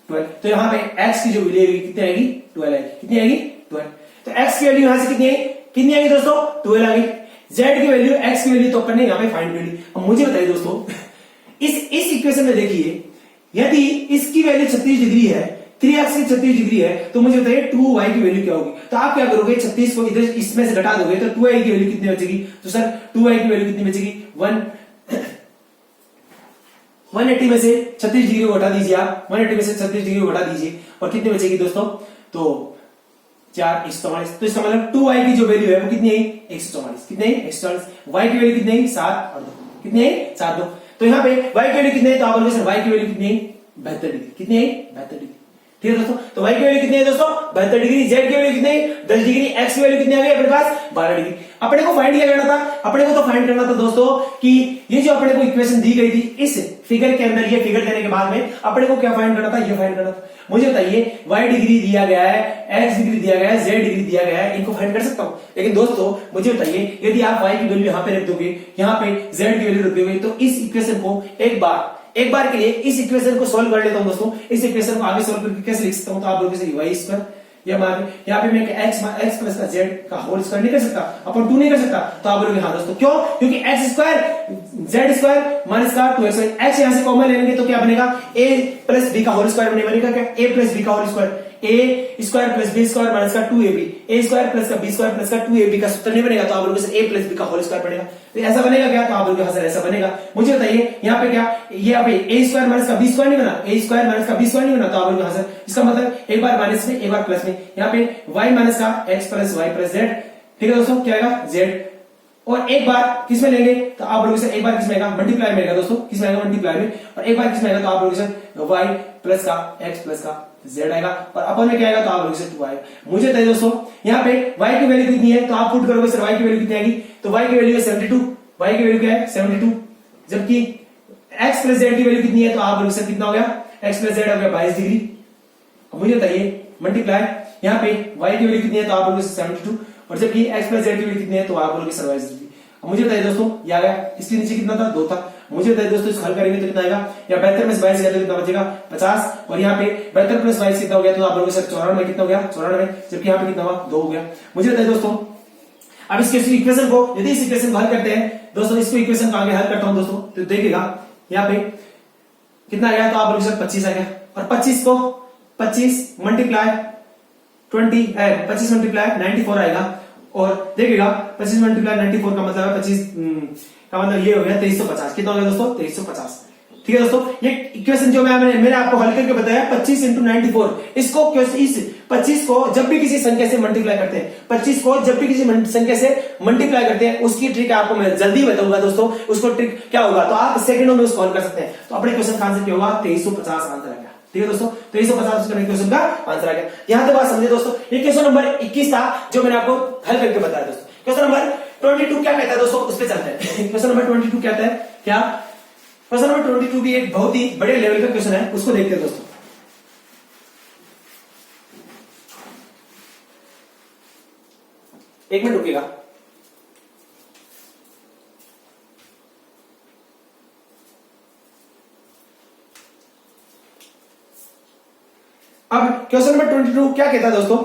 12। तो यहाँ पे x की जो वैल्यू आएगी कितनी आएगी? 12 आएगी। कितनी आएगी? 12। तो x की वैल्यू यहां से कितनी आएगी दोस्तों? 12 आएगी। z की वैल्यू, x की वैल्यू तो अपन ने यहाँ पे फाइंड कर ली। अब मुझे बताइए दोस्तों इस इक्वेशन में देखिए, यदि इसकी वैल्यू 36 डिग्री है, 3x की 36 डिग्री है, तो मुझे बताइए 2y की वैल्यू क्या होगी। तो आप क्या करोगे, 36 को इधर इसमें से घटा दोगे तो 2y की वैल्यू कितनी बचेगी। तो सर 2y की वैल्यू कितनी बचेगी, 180 में से 36 डिग्री को घटा दीजिए आप, 180 में से 36 डिग्री को घटा दीजिए और कितनी बचेगी दोस्तों, तो 4 144। तो इसका मतलब 2y की जो वैल्यू है वो कितनी है, 144। कितनी है, 144। y की वैल्यू कितनी है, 7 और 2। कितनी है, 7 2। तो यहाँ पे y की वैल्यू कितनी है, तो आप बोलोगे सर y की वैल्यू कितनी है, 72 डिग्री। कितनी है, 72 डिग्री। ठीक है दोस्तों, तो y की वैल्यू कितनी है दोस्तों, 72 डिग्री। z की वैल्यू कितनी है, 10 डिग्री। x की वैल्यू कितनी आ गई अपने पास, 12 डिग्री। अपने को फाइंड क्या करना था, अपने को तो फाइंड करना था दोस्तों कि ये जो अपने को इक्वेशन दी गई थी इस फिगर के अंदर, ये फिगर देने के बाद में अपने को क्या फाइंड करना था, ये फाइंड करना था। मुझे बताइए y डिग्री दिया गया है, x डिग्री दिया गया है, z डिग्री दिया गया है, इनको फाइंड कर सकता हूं। लेकिन दोस्तों मुझे बताइए यदि आप y की वैल्यू यहां पे रख दोगे, यहां पे z की वैल्यू रख दोगे, तो इस इक्वेशन को एक बार के लिए इस इक्वेशन को सोल्व कर लेता हूं दोस्तों। इस इक्वेशन को आगे सोल्व करके कैसे लिख सकता हूं, तो आप लोगों से y स्क्वायर या यहाँ पे मैं x प्लस का z का होल स्क्वायर नहीं कर सकता, अपन 2 नहीं कर सकता। तो आप बोलोगे हाँ दोस्तों क्यों, क्योंकि x square z square minus का 2x, x यहां से कॉमन लेंगे तो क्या बनेगा, a प्लस b का होल स्क्वायर बनेगा क्या, a प्लस b का whole square, a square plus b square minus का 2ab, a स्क्वायर प्लस का b स्क्वायर प्लस का 2ab का सूत्र नहीं बनेगा। तो आप बोलोगे सर a प्लस b का होल स्क्वायर बनेगा, तो ऐसा बनेगा क्या, तो आप बोलोगे हाँ सर ऐसा बनेगा। मुझे बताइए यहाँ पे क्या, ये यहाँ पे a स्क्वायर माइनस का b स्क्वायर नहीं बना, a स्क्वायर माइनस का b स्क्वायर नहीं बना। तो आप बोलोगे हाँ सर, इसका मतलब एक बार माइनस में एक बार प्लस में, यहाँ पे y माइनस का x plus y plus z। ठीक है दोस्तों, क्या आएगा z, और एक बार किसमें लेंगे, तो आप बोलोगे सर एक बार किसमें आएगा, मल्टीप्लाई में आएगा दोस्तों, किसमें आएगा, मल्टीप्लाई में। और एक बार किसमें आएगा, तो आप बोलोगे सर y प्लस का x प्लस का z आएगा, और अपन में क्या आएगा, तो आप बोलोगे सर 2 आएगा। मुझे बताइए दोस्तों यहाँ पे y की वैल्यू कितनी है, तो आप पुट करोगे सर y की वैल्यू कितनी आएगी, तो y की वैल्यू है 72, y की वैल्यू क्या है 72, जबकि x प्लस z की वैल्यू कितनी है, तो आप बोलोगे सर कितना हो गया, x प्लस z हो गया 22 डिग्री। अब मुझे बताइए मल्टीप्लाई, यहाँ पे y की वैल्यू कितनी है, तो आप बोलोगे 72, और जबकि x प्लस z की वैल्यू कितनी है, तो आप बोलोगे सर 22 डिग्री। अब मुझे बताइए दोस्तों ये आ गया, इसके नीचे कितना था, 2 था। मुझे बताइए दोस्तों इसको हल करेंगे तो कितना आएगा, या 72 में से 22 गया तो कितना बचेगा, 50, और यहाँ पे 72 प्लस 22 कितना हो गया, तो आप बोलोगे सर 94 कितना हो गया, 94, जबकि यहाँ पे कितना हुआ, 2 हो गया। मुझे बताइए दोस्तों अब इसके इक्वेशन को, यदि इस इक्वेशन को हल करते हैं दोस्तों, इसको इक्वेशन को आगे हल करता हूं दोस्तों, तो देखिएगा यहाँ पे कितना आया, तो आप बोलोगे सर 25 आ गया, और 25 को 25 मल्टीप्लाई 20 25 मल्टीप्लाई 94 आएगा, और देखिएगा 25 मल्टीप्लाई 94 का मतलब है 25 का मतलब ये हो गया 2350। कितना हो गया दोस्तों, 2350। ठीक है दोस्तों, ये इक्वेशन जो मैंने आपको हल करके बताया 25 इंटू 94, इसको इस 25 को जब भी किसी संख्या से मल्टीप्लाई करते हैं, 25 को जब भी किसी संख्या से मल्टीप्लाई करते हैं, उसकी ट्रिक आपको मैं जल्दी बताऊंगा दोस्तों। उसको ट्रिक क्या होगा, तो आप सेकंडों में उसको हल कर सकते हैं। तो अपने क्वेश्चन का आंसर क्या होगा, 2350 आंसर आ गया। ठीक है दोस्तों, 2350 क्वेश्चन का आंसर आ गया। यहां तक बात समझे दोस्तों। ये क्वेश्चन नंबर 21 था जो मैंने आपको हल करके बताया दोस्तों। क्वेश्चन नंबर 22 क्या कहता है दोस्तों, उस पर चलते हैं। क्वेश्चन नंबर 22 कहता है क्या, क्वेश्चन नंबर 22 भी एक बहुत ही बड़े लेवल का क्वेश्चन है, उसको देखते हैं दोस्तों। एक मिनट रुकिएगा। अब क्वेश्चन नंबर 22 क्या कहता है दोस्तों,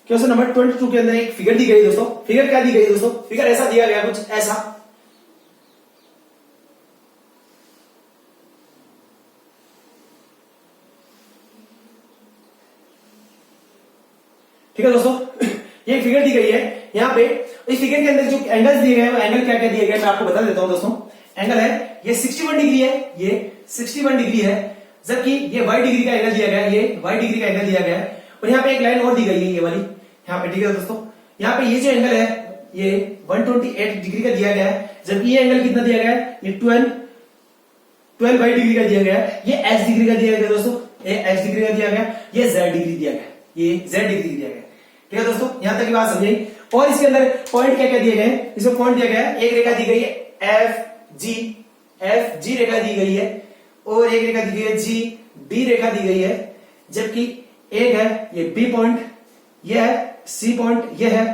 क्वेश्चन नंबर 22 के अंदर एक फिगर दी गई दोस्तों। फिगर क्या दी गई दोस्तों, फिगर ऐसा दिया गया कुछ ऐसा, ठीक है दोस्तों। ये फिगर दी गई है यहाँ पे। इस फिगर के अंदर जो एंगल्स दिए गए हैं, वो एंगल क्या क्या दिए गए मैं आपको बता देता हूं दोस्तों। एंगल है ये 61 डिग्री है, ये 61 डिग्री है, जबकि ये y डिग्री का एंगल दिया गया है, ये y डिग्री का एंगल दिया गया है, और यहाँ पे एक लाइन और दी गई है ये वाली यहाँ पे। ठीक है दोस्तों, यहाँ पे ये जो एंगल है ये 128 डिग्री का दिया गया है, जबकि ये एंगल कितना दिया गया है, ये 12 y डिग्री का दिया गया है, ये x डिग्री का दिया गया दोस्तों, ये x डिग्री का दिया गया, ये z डिग्री दिया गया, ये z डिग्री दिया गया। ठीक है दोस्तों, यहां तक की बात समझे। और इसके अंदर पॉइंट क्या क्या दिए गए हैं, इसमें पॉइंट दिया गया है, एक रेखा दी गई है एफ जी रेखा दी गई है, और एक रेखा दी गई है जी बी रेखा दी गई है, जबकि एक है ये बी पॉइंट, ये है सी पॉइंट, ये है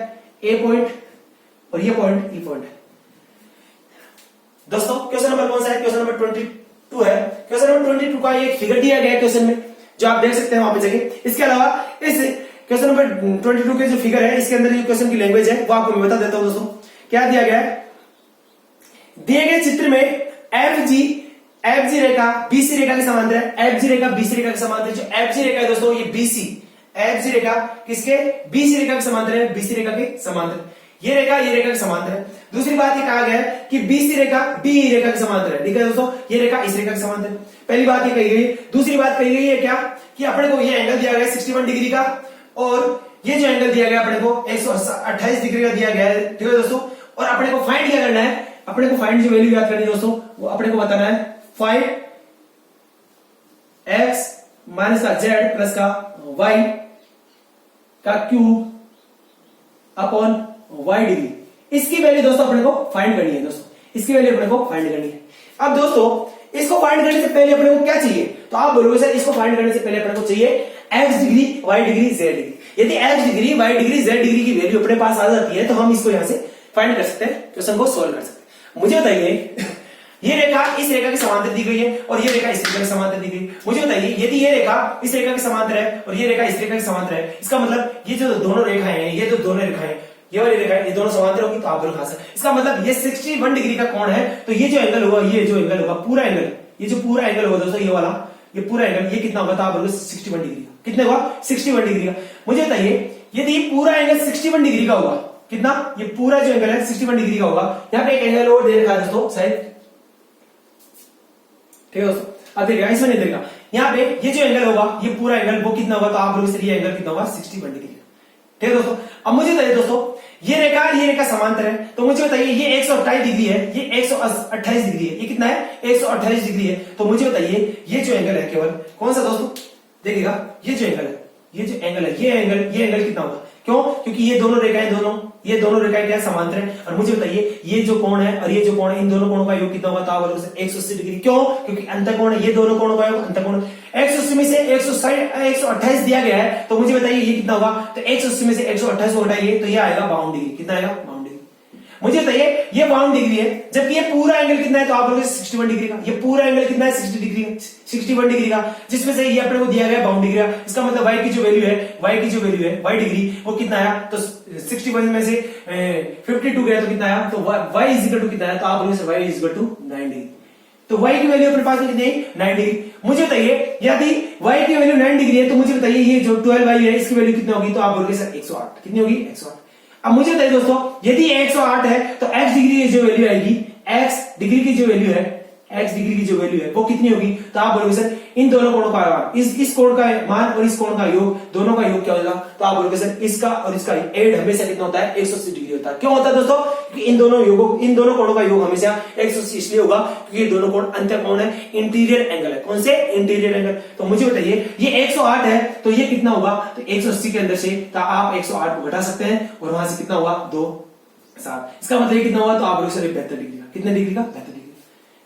ए पॉइंट, और ये पॉइंट ई पॉइंट। दोस्तों क्वेश्चन नंबर कौन सा है, क्वेश्चन नंबर 22 है। क्वेश्चन नंबर 22 का एक फिगर दिया गया है क्वेश्चन में, जो आप देख सकते हैं वहां पे जगह। इसके अलावा इस क्वेश्चन नंबर 22 के जो फिगर है, इसके अंदर जो क्वेश्चन की लैंग्वेज है वो आपको मैं बता देता हूं दोस्तों। क्या दिया गया है, दिए गए चित्र में एफ जी रेखा बीसी रेखा के समांतर है। एफ जी रेखा बीसी रेखा के समांतर, जो एफ जी रेखा है दोस्तों ये बीसी, एफ जी रेखा किसके, बीसी रेखा के समांतर है, बीसी रेखा के समांतर। ये रेखा के समांतर है। दूसरी बात ये कहा गया है कि बीसी रेखा बी रेखा के समांतर है। ठीक है दोस्तों, ये रेखा इस रेखा के समांतर है। पहली बात ये कही गई। दूसरी बात कही गई है क्या, कि अपने को ये एंगल दिया गया है 61 डिग्री का, और ये जो एंगल दिया गया अपने को 128 डिग्री का दिया गया है। ठीक है दोस्तों, और अपने को फाइंड क्या करना है, अपने को फाइंड जो वैल्यू याद करनी है दोस्तों, वो अपने को बताना है 5x माइनस का z प्लस का y का क्यूब अपॉन y डिग्री। इसकी वैल्यू दोस्तों अपने को फाइंड करनी है दोस्तों, इसकी वैल्यू अपने को फाइंड करनी है। अब दोस्तों इसको फाइंड करने से पहले अपने को क्या चाहिए, तो आप बोलोगे सर इसको फाइंड करने से पहले अपने को चाहिए x degree, y degree, z degree. यदि x degree, y degree, z degree की वैल्यू अपने पास आ जाती है तो हम इसको यहां से फाइंड कर सकते हैं, क्वेश्चन को सोल्व कर सकते हैं। मुझे बताइए ये रेखा इस रेखा के समांतर दी गई है और ये रेखा इस रेखा के समांतर दी गई। मुझे बताइए यदि ये रेखा इस रेखा के समांतर है और ये रेखा इस रेखा के समांतर है, इसका मतलब ये जो दोनों रेखाएं हैं, ये जो दोनों रेखाएं, ये वाली रेखा ये दोनों समांतर होगी तो आप दोनों खास है। इसका मतलब ये 61 डिग्री का कोण है, तो ये जो एंगल होगा, ये जो एंगल होगा पूरा एंगल, ये जो पूरा एंगल होगा दोस्तों, ये वाला ये पूरा एंगल ये कितना होगा, तो आप बोलोगे 61 डिग्री का। कितने होगा, 61 डिग्री का। मुझे बताइए यदि पूरा एंगल 61 डिग्री का होगा, कितना, ये पूरा जो एंगल है 61 डिग्री का होगा। यहाँ पे एक एंगल और दे रखा है दोस्तों शायद, ठीक है दोस्तों, अब देखिएगा इसमें नहीं देगा, यहाँ पे ये जो एंगल होगा ये पूरा एंगल वो कितना होगा, तो आप लोग ये एंगल कितना होगा 61 डिग्री। ठीक है दोस्तों, अब मुझे बताइए दोस्तों ये रेखा समांतर है, तो मुझे बताइए ये 128 डिग्री है, ये 128 डिग्री है, ये कितना है 128 डिग्री है। तो मुझे बताइए ये जो एंगल है केवल कौन सा दोस्तों, देखिएगा ये जो एंगल है, ये जो एंगल है, ये एंगल कितना होगा, क्यों, क्योंकि ये दोनों रेखाएं क्या समांतर है। और मुझे बताइए ये जो कोण है और ये जो कोण है, इन दोनों कोणों का योग कितना होगा, तो आप 180 डिग्री। क्यों, क्योंकि अंतःकोण है, ये दोनों कोणों का योग अंतःकोण। 180 में से 128 दिया गया है, तो मुझे बताइए ये कितना होगा, तो 180 में से 128 को घटाइए तो ये आएगा 52 डिग्री। कितना आएगा, 52 डिग्री। मुझे बताइए ये 52 डिग्री है, जबकि ये पूरा एंगल कितना है, तो आप लोग 61 डिग्री का। ये पूरा एंगल कितना है, 61 डिग्री का, जिसमें से ये अपने को दिया गया 52 डिग्री का। इसका मतलब y की जो वैल्यू है, y डिग्री वो कितना आया, तो 61 में से 52 गया तो कितना आया, तो y इज इक्वल टू कितना आया, तो आप लोग y is equal to 9 degree. तो y की वैल्यू अपने पास में कितनी है, 9 डिग्री। मुझे बताइए यदि y की वैल्यू 9 डिग्री है, तो मुझे बताइए ये जो 12y है इसकी वैल्यू कितनी होगी, तो आप बोलोगे सर 108। कितनी होगी, 108। अब मुझे बताइए दोस्तों यदि 108 है तो x डिग्री की जो वैल्यू आएगी, x डिग्री की जो वैल्यू है वो कितनी होगी, तो आप बोलोगे सर इन दोनों कोणों का मान, इस कोण का मान और इस कोण का योग, दोनों का योग क्या होगा, तो आप बोलोगे सर इसका और इसका एड हमेशा कितना होता है, 180 डिग्री होता है। क्यों होता है दोस्तों, क्योंकि इन दोनों कोणों का योग हमेशा 180 इसलिए होगा क्योंकि ये दोनों कोण अंतःकोण है, इंटीरियर एंगल है। कौन से, इंटीरियर एंगल। तो मुझे बताइए ये 108 है तो ये कितना होगा, तो 180 के अंदर से तो आप 108 को घटा सकते हैं और वहां से कितना हुआ 2 7, इसका मतलब कितना हुआ, तो आप लोग सर 72 डिग्री का। कितने डिग्री का, 72 डिग्री।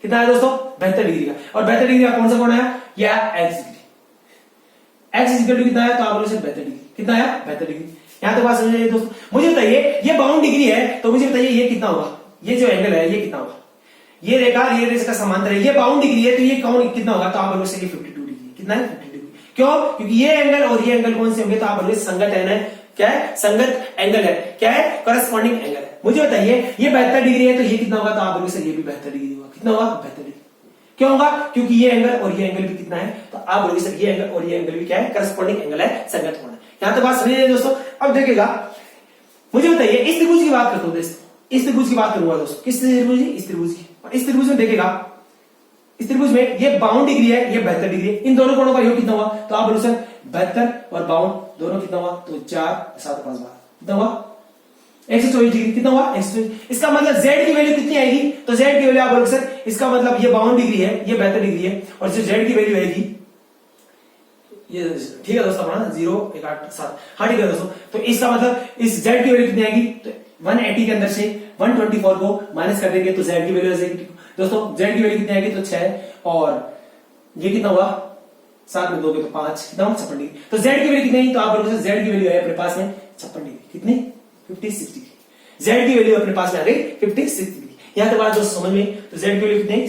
कितना है दोस्तों, 72 डिग्री का। और 72 डिग्री का कौन सा कोण है, या x degree. x equal to कितना है, तो आप लोग 72 डिग्री। कितना है, 72 डिग्री। यहां तक बात समझ लीजिए दोस्तों। मुझे बताइए ये 52 डिग्री है, तो मुझे बताइए ये कितना होगा, ये जो एंगल है ये कितना होगा, ये रेखा समांतर है, ये 52 डिग्री है, तो ये कौन कितना होगा, तो आप लोग से 52 डिग्री। कितना है, 52 डिग्री। क्यों, क्योंकि ये एंगल और ये एंगल कौन से होंगे, तो आप लोग संगत है, क्या है, संगत एंगल है, क्या है, करस्पॉन्डिंग एंगल है। मुझे बताइए ये 72 डिग्री है, तो ये कितना होगा, तो आप लोग से ये भी 72 डिग्री होगा। कितना होगा, 72 डिग्री। क्यों होगा, क्योंकि ये एंगल और ये एंगल भी कितना है, तो आप बोलोगे सर ये एंगल और ये एंगल भी क्या है, करस्पॉन्डिंग एंगल है, संगत कोण है। यहां तक बात समझिए दोस्तों। अब देखिएगा मुझे बताइए इस त्रिभुज की बात करता हूं दोस्तों, इस त्रिभुज की बात करूंगा दोस्तों, किस त्रिभुज की, इस त्रिभुज की। और इस त्रिभुज में देखिएगा, इस त्रिभुज में ये 52 डिग्री है, ये 72 डिग्री है, इन दोनों कोणों का योग कितना हुआ, तो आप बोलो सर 72 और 52 दोनों कितना हुआ, तो 4 7 5 12 कितना हुआ, 124 डिग्री। कितना हुआ, 124। इसका मतलब z की वैल्यू कितनी आएगी, तो z की वैल्यू आप बोलोगे सर इसका मतलब ये 52 डिग्री है, ये 72 डिग्री है, और जो z की वैल्यू आएगी ये, ठीक है दोस्तों, अपना 0 1 8 7, हाँ ठीक है दोस्तों। तो इसका मतलब इस z की वैल्यू कितनी आएगी, तो 180 के अंदर से 124 को माइनस कर देंगे तो z की वैल्यू आएगी दोस्तों, z की वैल्यू कितनी आएगी, तो 6, और ये कितना हुआ 7 में 2 के तो 5, कितना 56 डिग्री। तो z की वैल्यू कितनी आई, तो आप बोलोगे z की वैल्यू है अपने पास में 56 डिग्री। कितनी, 56 डिग्री। z की वैल्यू अपने पास में आ गई 56 डिग्री। यहां तक बात दोस्तों समझ में, तो z की वैल्यू कितनी,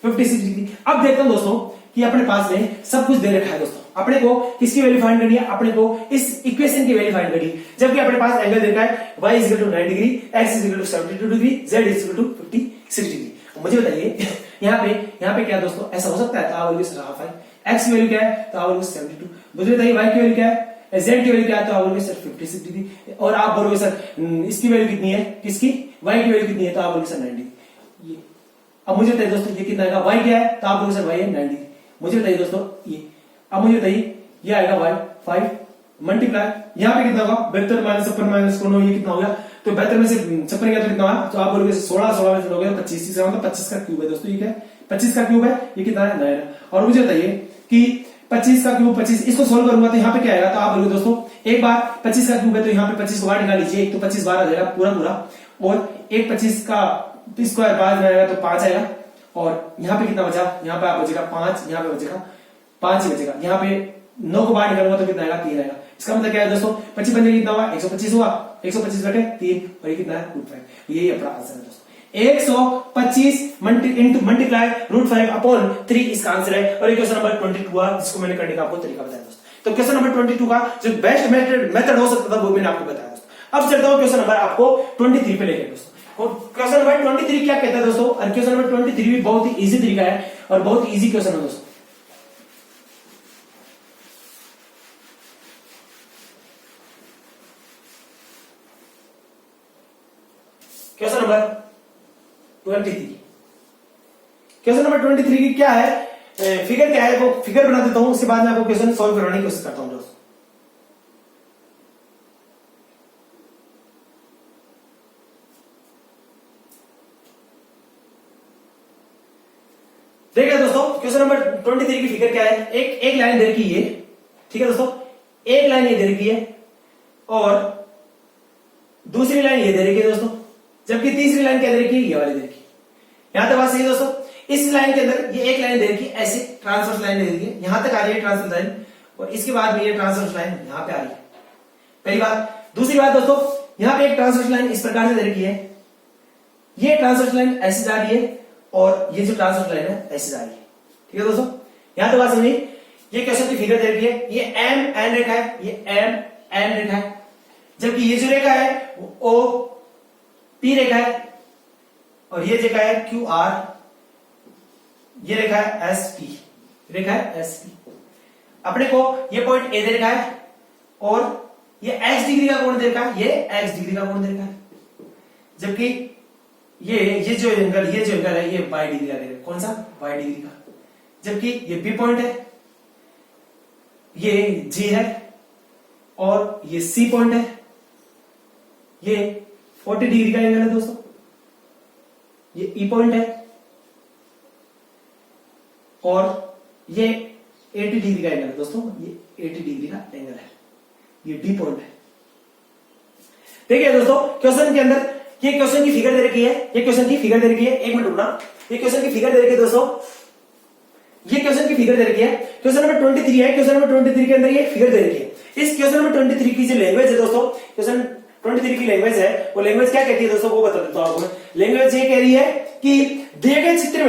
56 डिग्री। अब देखते हैं दोस्तों कि अपने पास में सब कुछ दे रखा है दोस्तों, अपने को किसकी वैल्यू फाइंड करनी है, अपने को इस इक्वेशन की वैल्यू फाइंड करनी है। जबकि अपने पास एंगल दे रखा है y is equal to 9 degree, x is equal to 72 degree, z is equal to 56 degree. मुझे बताइए यहाँ पे क्या दोस्तों ऐसा हो सकता है, तो आप बोलोगे सर हाफ आई। एक्स की वैल्यू क्या है, तो आप बोलोगे 72। दूसरे बताइए वाई की वैल्यू क्या है, जेड की वैल्यू क्या है, तो आप बोलोगे सर 56 डिग्री। और आप बोलोगे सर इसकी वैल्यू कितनी है, किसकी, वाई की वैल्यू कितनी है, तो आप बोलोगे सर 90। ये अब मुझे बताइए दोस्तों ये कितना आएगा, वाई क्या है, तो आप बोलोगे सर वाई है 90। मुझे बताइए दोस्तों ये, अब मुझे बताइए ये आएगा वाई 5 मल्टीप्लाई यहाँ पे कितना होगा 72 माइनस 56 माइनस 9, ये कितना हो गया, तो 72 में से 56 गया तो कितना होगा, तो आप बोलोगे 16, 16 में से हो गया 25, इसका मतलब 25 का क्यूब है दोस्तों। ये क्या है, 25 का क्यूब है, ये कितना है 9। और मुझे बताइए कि 25 का क्यूब 25, इसको सोल्व करूंगा तो यहाँ पे क्या आएगा, तो आप बोलोगे दोस्तों एक बार 25 का क्यूब है तो यहाँ पे 25 को बाहर निकाल लीजिए, तो 25 बाहर आ जाएगा पूरा पूरा, और एक 25 का स्क्वायर बाद में आएगा तो 5 आएगा, और यहाँ पे कितना बचा, यहाँ पे आप बचेगा 5, यहाँ पे बचेगा 5 ही बचेगा, यहाँ पे 9 को बाहर निकालूंगा तो कितना आएगा 3 आएगा। इसका मतलब क्या है दोस्तों 25 बनने कितना हुआ 125 हुआ, 125 बटे 3, और ये कितना है √5। यही अपना आंसर है दोस्तों, 125 मल्टीप्लाई √5 अपॉन 3 इसका आंसर है। और ये क्वेश्चन नंबर 22 हुआ, जिसको मैंने करने का आपको तरीका बताया दोस्तों। तो क्वेश्चन नंबर 22 का जो बेस्ट मेथड हो सकता था वो मैंने आपको बताया दोस्तों। अब चलता हूं क्वेश्चन नंबर आपको 23 पे लेकर दोस्तों। और क्वेश्चन नंबर 23 क्या कहता है दोस्तों, और क्वेश्चन नंबर 23 भी बहुत ही इजी तरीका है और बहुत इजी क्वेश्चन है दोस्तों। क्वेश्चन नंबर 23, क्वेश्चन नंबर 23 की क्या है, फिगर क्या है, वो फिगर बना देता हूं, उसके बाद मैं आपको क्वेश्चन सॉल्व करवाने की कोशिश करता हूं दोस्तों। देखिए दोस्तों क्वेश्चन नंबर 23 की फिगर क्या है, एक लाइन दे रखी है, ठीक है दोस्तों, एक लाइन ये दे रखी है और दूसरी लाइन ये दे रखी है दोस्तों, जबकि तीसरी लाइन क्या दे रखी है, ये वाली दे रखी है। यहां तक बात सही है दोस्तों। इस लाइन के अंदर ये एक लाइन दे रखी है, ऐसे ट्रांसवर्स लाइन दे रखी है, यहां तक आ रही है ट्रांसवर्स लाइन, और इसके बाद में ये ट्रांसवर्स लाइन यहां पे आ रही है, पहली बात। दूसरी बात दोस्तों, यहां पे एक ट्रांसवर्स लाइन इस प्रकार से दे रखी है, ये ट्रांसवर्स लाइन ऐसे जा रही है, और ये जो ट्रांसवर्स लाइन है ऐसे जा रही है, ठीक है दोस्तों। यहां तक बात समझिए। ये क्वेश्चन की फिगर दे रखी है, ये एम एन रेखा है, ये एम एन रेखा है, जबकि ये जो रेखा है वो ओ पी रेखा है, और ये रेखा है क्यू आर, ये रेखा है एस पी, रेखा है एस पी। अपने को ये पॉइंट ए दे रखा है, और ये एक्स डिग्री का कोण दे रखा है, ये एक्स डिग्री का कोण दे रखा है, जबकि ये जो एंगल है ये वाई डिग्री का दे रखा है, कौन सा, वाई डिग्री का। जबकि ये बी पॉइंट है, ये जी है, और ये सी पॉइंट है, ये 40 डिग्री का एंगल है दोस्तों, ये ई पॉइंट है, और ये 80 डिग्री का एंगल है दोस्तों, ये 80 डिग्री का एंगल है, ये डी पॉइंट है। देखिए दोस्तों क्वेश्चन के अंदर ये क्वेश्चन की फिगर दे रखी है, ये क्वेश्चन की फिगर दे रखी है, एक मिनट रुकना, ये क्वेश्चन की फिगर दे रखी है दोस्तों, ये क्वेश्चन की फिगर दे रखी है, क्वेश्चन नंबर 23 है, क्वेश्चन नंबर 23 के अंदर ये फिगर दे रखी है। इस क्वेश्चन नंबर 23 की जो लैंग्वेज है दोस्तों, क्वेश्चन 23 की लैंग्वेज है, वो लैंग्वेज क्या कहती है दोस्तों, वो बता देता हूं आपको। लैंग्वेज ये कह रही है कि दिए गए चित्र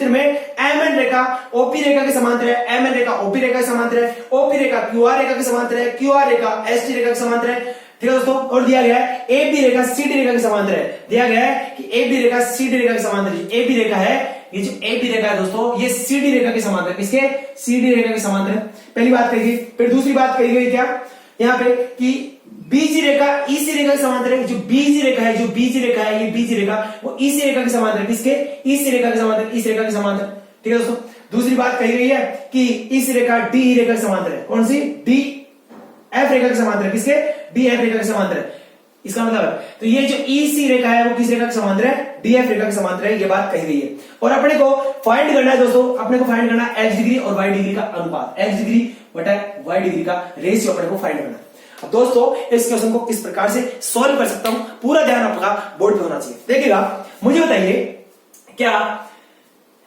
में एम एन रेखा ओपी रेखा के समांतर है, एम एन रेखा ओपी रेखा के समांतर है, ओपी रेखा क्यू आर रेखा के समांतर है, क्यू आर रेखा एस टी रेखा के समांतर है, ठीक है दोस्तों। और दिया गया है A B Rekha C D रेखा के समांतर है, दिया गया है कि A B Rekha C D रेखा के समांतर है। ए बी रेखा है, ये जो ए बी रेखा है दोस्तों, ये सी डी रेखा के समांतर है, किसके, सी डी रेखा के समांतर है, पहली बात कही गई। फिर दूसरी बात कही गई क्या यहाँ पे कि बीजी रेखा ईसी रेखा के समांतर है, जो बीजी रेखा है, ये बीजी रेखा वो ईसी रेखा के समांतर है, किसके, ईसी रेखा के समांतर, इस रेखा के समांतर, ठीक है दोस्तों। दूसरी बात कही गई है कि इस रेखा डी रेखा के समांतर है, कौन सी, डी एफ रेखा के समांतर है, किसके, डी एफ रेखा के समांतर है। इसका मतलब तो ये जो ईसी रेखा है वो किस रेखा के समांतर है, डीएफ रेखा के समांतर है, ये बात कही गई है। और अपने को फाइंड करना है दोस्तों, अपने को फाइंड करना है एक्स डिग्री और वाई डिग्री का अनुपात, एक्स डिग्री बटा वाई डिग्री का रेशियो अपने को फाइंड करना है। अब दोस्तों इस क्वेश्चन को किस प्रकार से सॉल्व कर सकता हूं, पूरा ध्यान आपका बोर्ड पे होना चाहिए। देखिएगा, मुझे बताइए क्या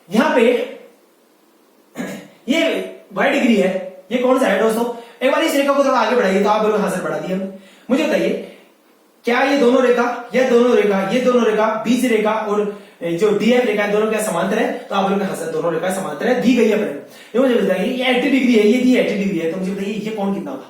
यहां पे ये वाई डिग्री है, ये कौन सा है दोस्तों, एक बार इस रेखा को थोड़ा आगे बढ़ाइए तो आप बोलोगे हाँ सर बढ़ा दिया। मुझे बताइए क्या ये दोनों रेखा, ये दोनों रेखा बीच रेखा और जो डीएफ रेखा है दोनों क्या समांतर है, तो आप बोलोगे हाँ सर दोनों रेखा समांतर है, दी गई है अपने। ये मुझे बताइए ये 80 डिग्री है, ये दी 80 डिग्री है, तो मुझे बताइए ये कौन कितना होगा,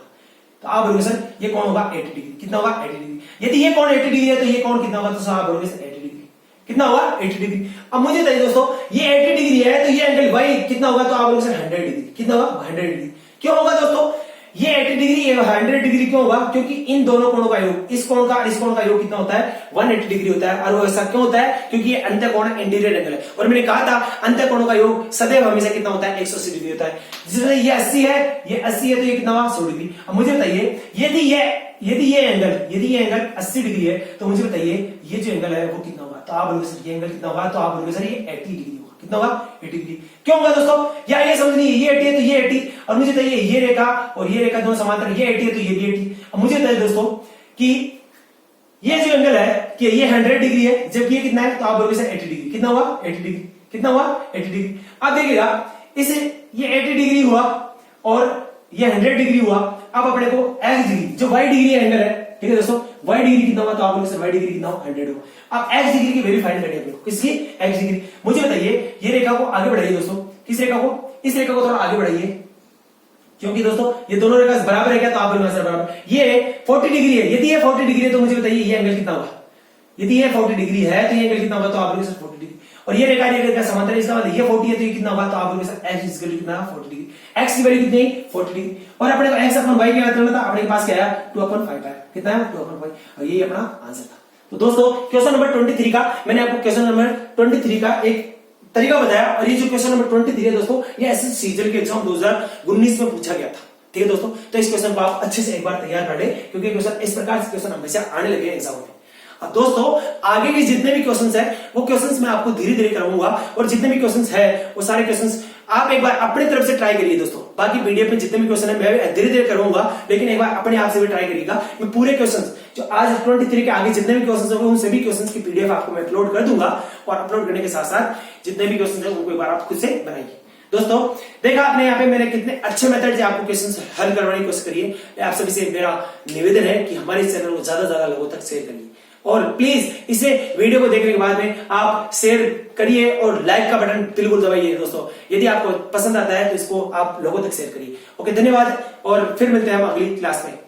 तो आप बोलोगे सर ये कौन होगा 80 डिग्री, कितना होगा 80 डिग्री। यदि ये कौन 80 डिग्री है तो ये कौन कितना होगा, तो सर आप बोलोगे सर 80 डिग्री। कितना होगा 80 डिग्री। अब मुझे बताइए दोस्तों, ये 80 डिग्री है तो ये एंगल वाई कितना होगा, तो आप बोलोगे सर 100 डिग्री। कितना होगा 100 डिग्री। क्यों होगा दोस्तों ये 80 डिग्री, ये 100 डिग्री क्यों होगा, क्योंकि इन दोनों कोणों का योग, इस कोण का और इस कोण का योग कितना होता है 180 डिग्री होता है। और वो ऐसा क्यों होता है, क्योंकि ये अंतःकोण इंटीरियर एंगल है। और मैंने कहा था अंतःकोणों का योग सदैव हमेशा कितना होता है 180 डिग्री होता है। जिसमें ये 80 है, ये 80 है तो ये कितना हुआ 100 डिग्री। अब मुझे बताइए यदि ये एंगल 80 डिग्री है तो मुझे बताइए ये जो एंगल है वो कितना होगा, तो आप बोलोगे सर ये एंगल कितना होगा, तो आप बोलोगे सर ये 80 डिग्री होगा। कितना होगा 80 डिग्री। क्यों होगा दोस्तों, या ये समझनी है, ये 80 है तो ये 80, और मुझे बताइए ये रेखा और ये रेखा दोनों समांतर, ये 80 है तो ये भी 80। अब मुझे बताइए दोस्तों कि ये जो एंगल है कि ये 100 डिग्री है, जबकि ये कितना है, तो आप बोलोगे सर 80 डिग्री। कितना हुआ 80 डिग्री। कितना हुआ 80 डिग्री। अब देखिएगा इसे ये 80 डिग्री हुआ और ये 100 डिग्री हुआ। अब अपने को x डिग्री जो y डिग्री एंगल है, ठीक है दोस्तों, y डिग्री कितना होगा, तो आप बोलोगे सर y डिग्री कितना होगा 100 होगा। अब x डिग्री की वैल्यू फाइंड करनी है अपने को, किसकी x डिग्री। मुझे बताइए ये रेखा को आगे बढ़ाइए दोस्तों, किस रेखा को, इस रेखा को थोड़ा आगे बढ़ाइए, क्योंकि दोस्तों ये दोनों रेखा बराबर है क्या, तो आप बोलोगे सर बराबर। ये 40 डिग्री है, यदि ये 40 डिग्री है तो मुझे बताइए ये एंगल कितना होगा, यदि ये 40 डिग्री है तो ये एंगल कितना होगा, तो आप बोलोगे सर 40 डिग्री। और ये रेखा समांतर है, इसका मतलब ये 40 है तो ये कितना होगा, तो आप बोलोगे सर x की वैल्यू कितना है 40 डिग्री। x की वैल्यू कितनी 40 डिग्री। और अपने को x अपन y की बात करना था, अपने पास क्या है 2/5 है। कितना है 2/5, और ये अपना आंसर था। तो दोस्तों क्वेश्चन नंबर 23 का मैंने आपको क्वेश्चन नंबर 23 का एक तरीका बताया, और ये जो क्वेश्चन नंबर 23 है दोस्तों ये एसएससी सीजन के एग्जाम 2019 में पूछा गया था। ठीक है दोस्तों, तो इस क्वेश्चन को आप अच्छे से एक बार तैयार कर ले, क्योंकि क्वेश्चन इस प्रकार से क्वेश्चन हमेशा आने लगे एग्जाम में। अब दोस्तों आगे के जितने भी क्वेश्चंस है वो क्वेश्चंस मैं आपको धीरे धीरे कराऊंगा, और जितने भी क्वेश्चंस है वो सारे क्वेश्चंस आप एक बार अपनी तरफ से ट्राई करिए दोस्तों। बाकी पीडीएफ में जितने भी क्वेश्चन है मैं धीरे धीरे करूंगा, लेकिन एक बार अपने आप से भी ट्राई करिएगा। मैं पूरे क्वेश्चंस जो आज 23 के आगे जितने भी क्वेश्चंस होंगे उन सभी क्वेश्चंस की पीडीएफ आपको मैं अपलोड कर दूंगा, और अपलोड करने के साथ साथ जितने भी क्वेश्चन है उनको एक बार आप खुद से बनाइए। दोस्तों देखा आपने यहाँ पे मैंने कितने अच्छे मेथड से आपको क्वेश्चंस हल करवाने की कोशिश करिए। आप सभी से मेरा निवेदन है कि हमारे इस चैनल को ज्यादा से ज्यादा लोगों तक शेयर करिए, और प्लीज इसे वीडियो को देखने के बाद में आप शेयर करिए और लाइक का बटन बिल्कुल दबाइए दोस्तों। यदि आपको पसंद आता है तो इसको आप लोगों तक शेयर करिए। ओके, धन्यवाद, और फिर मिलते हैं हम अगली क्लास में।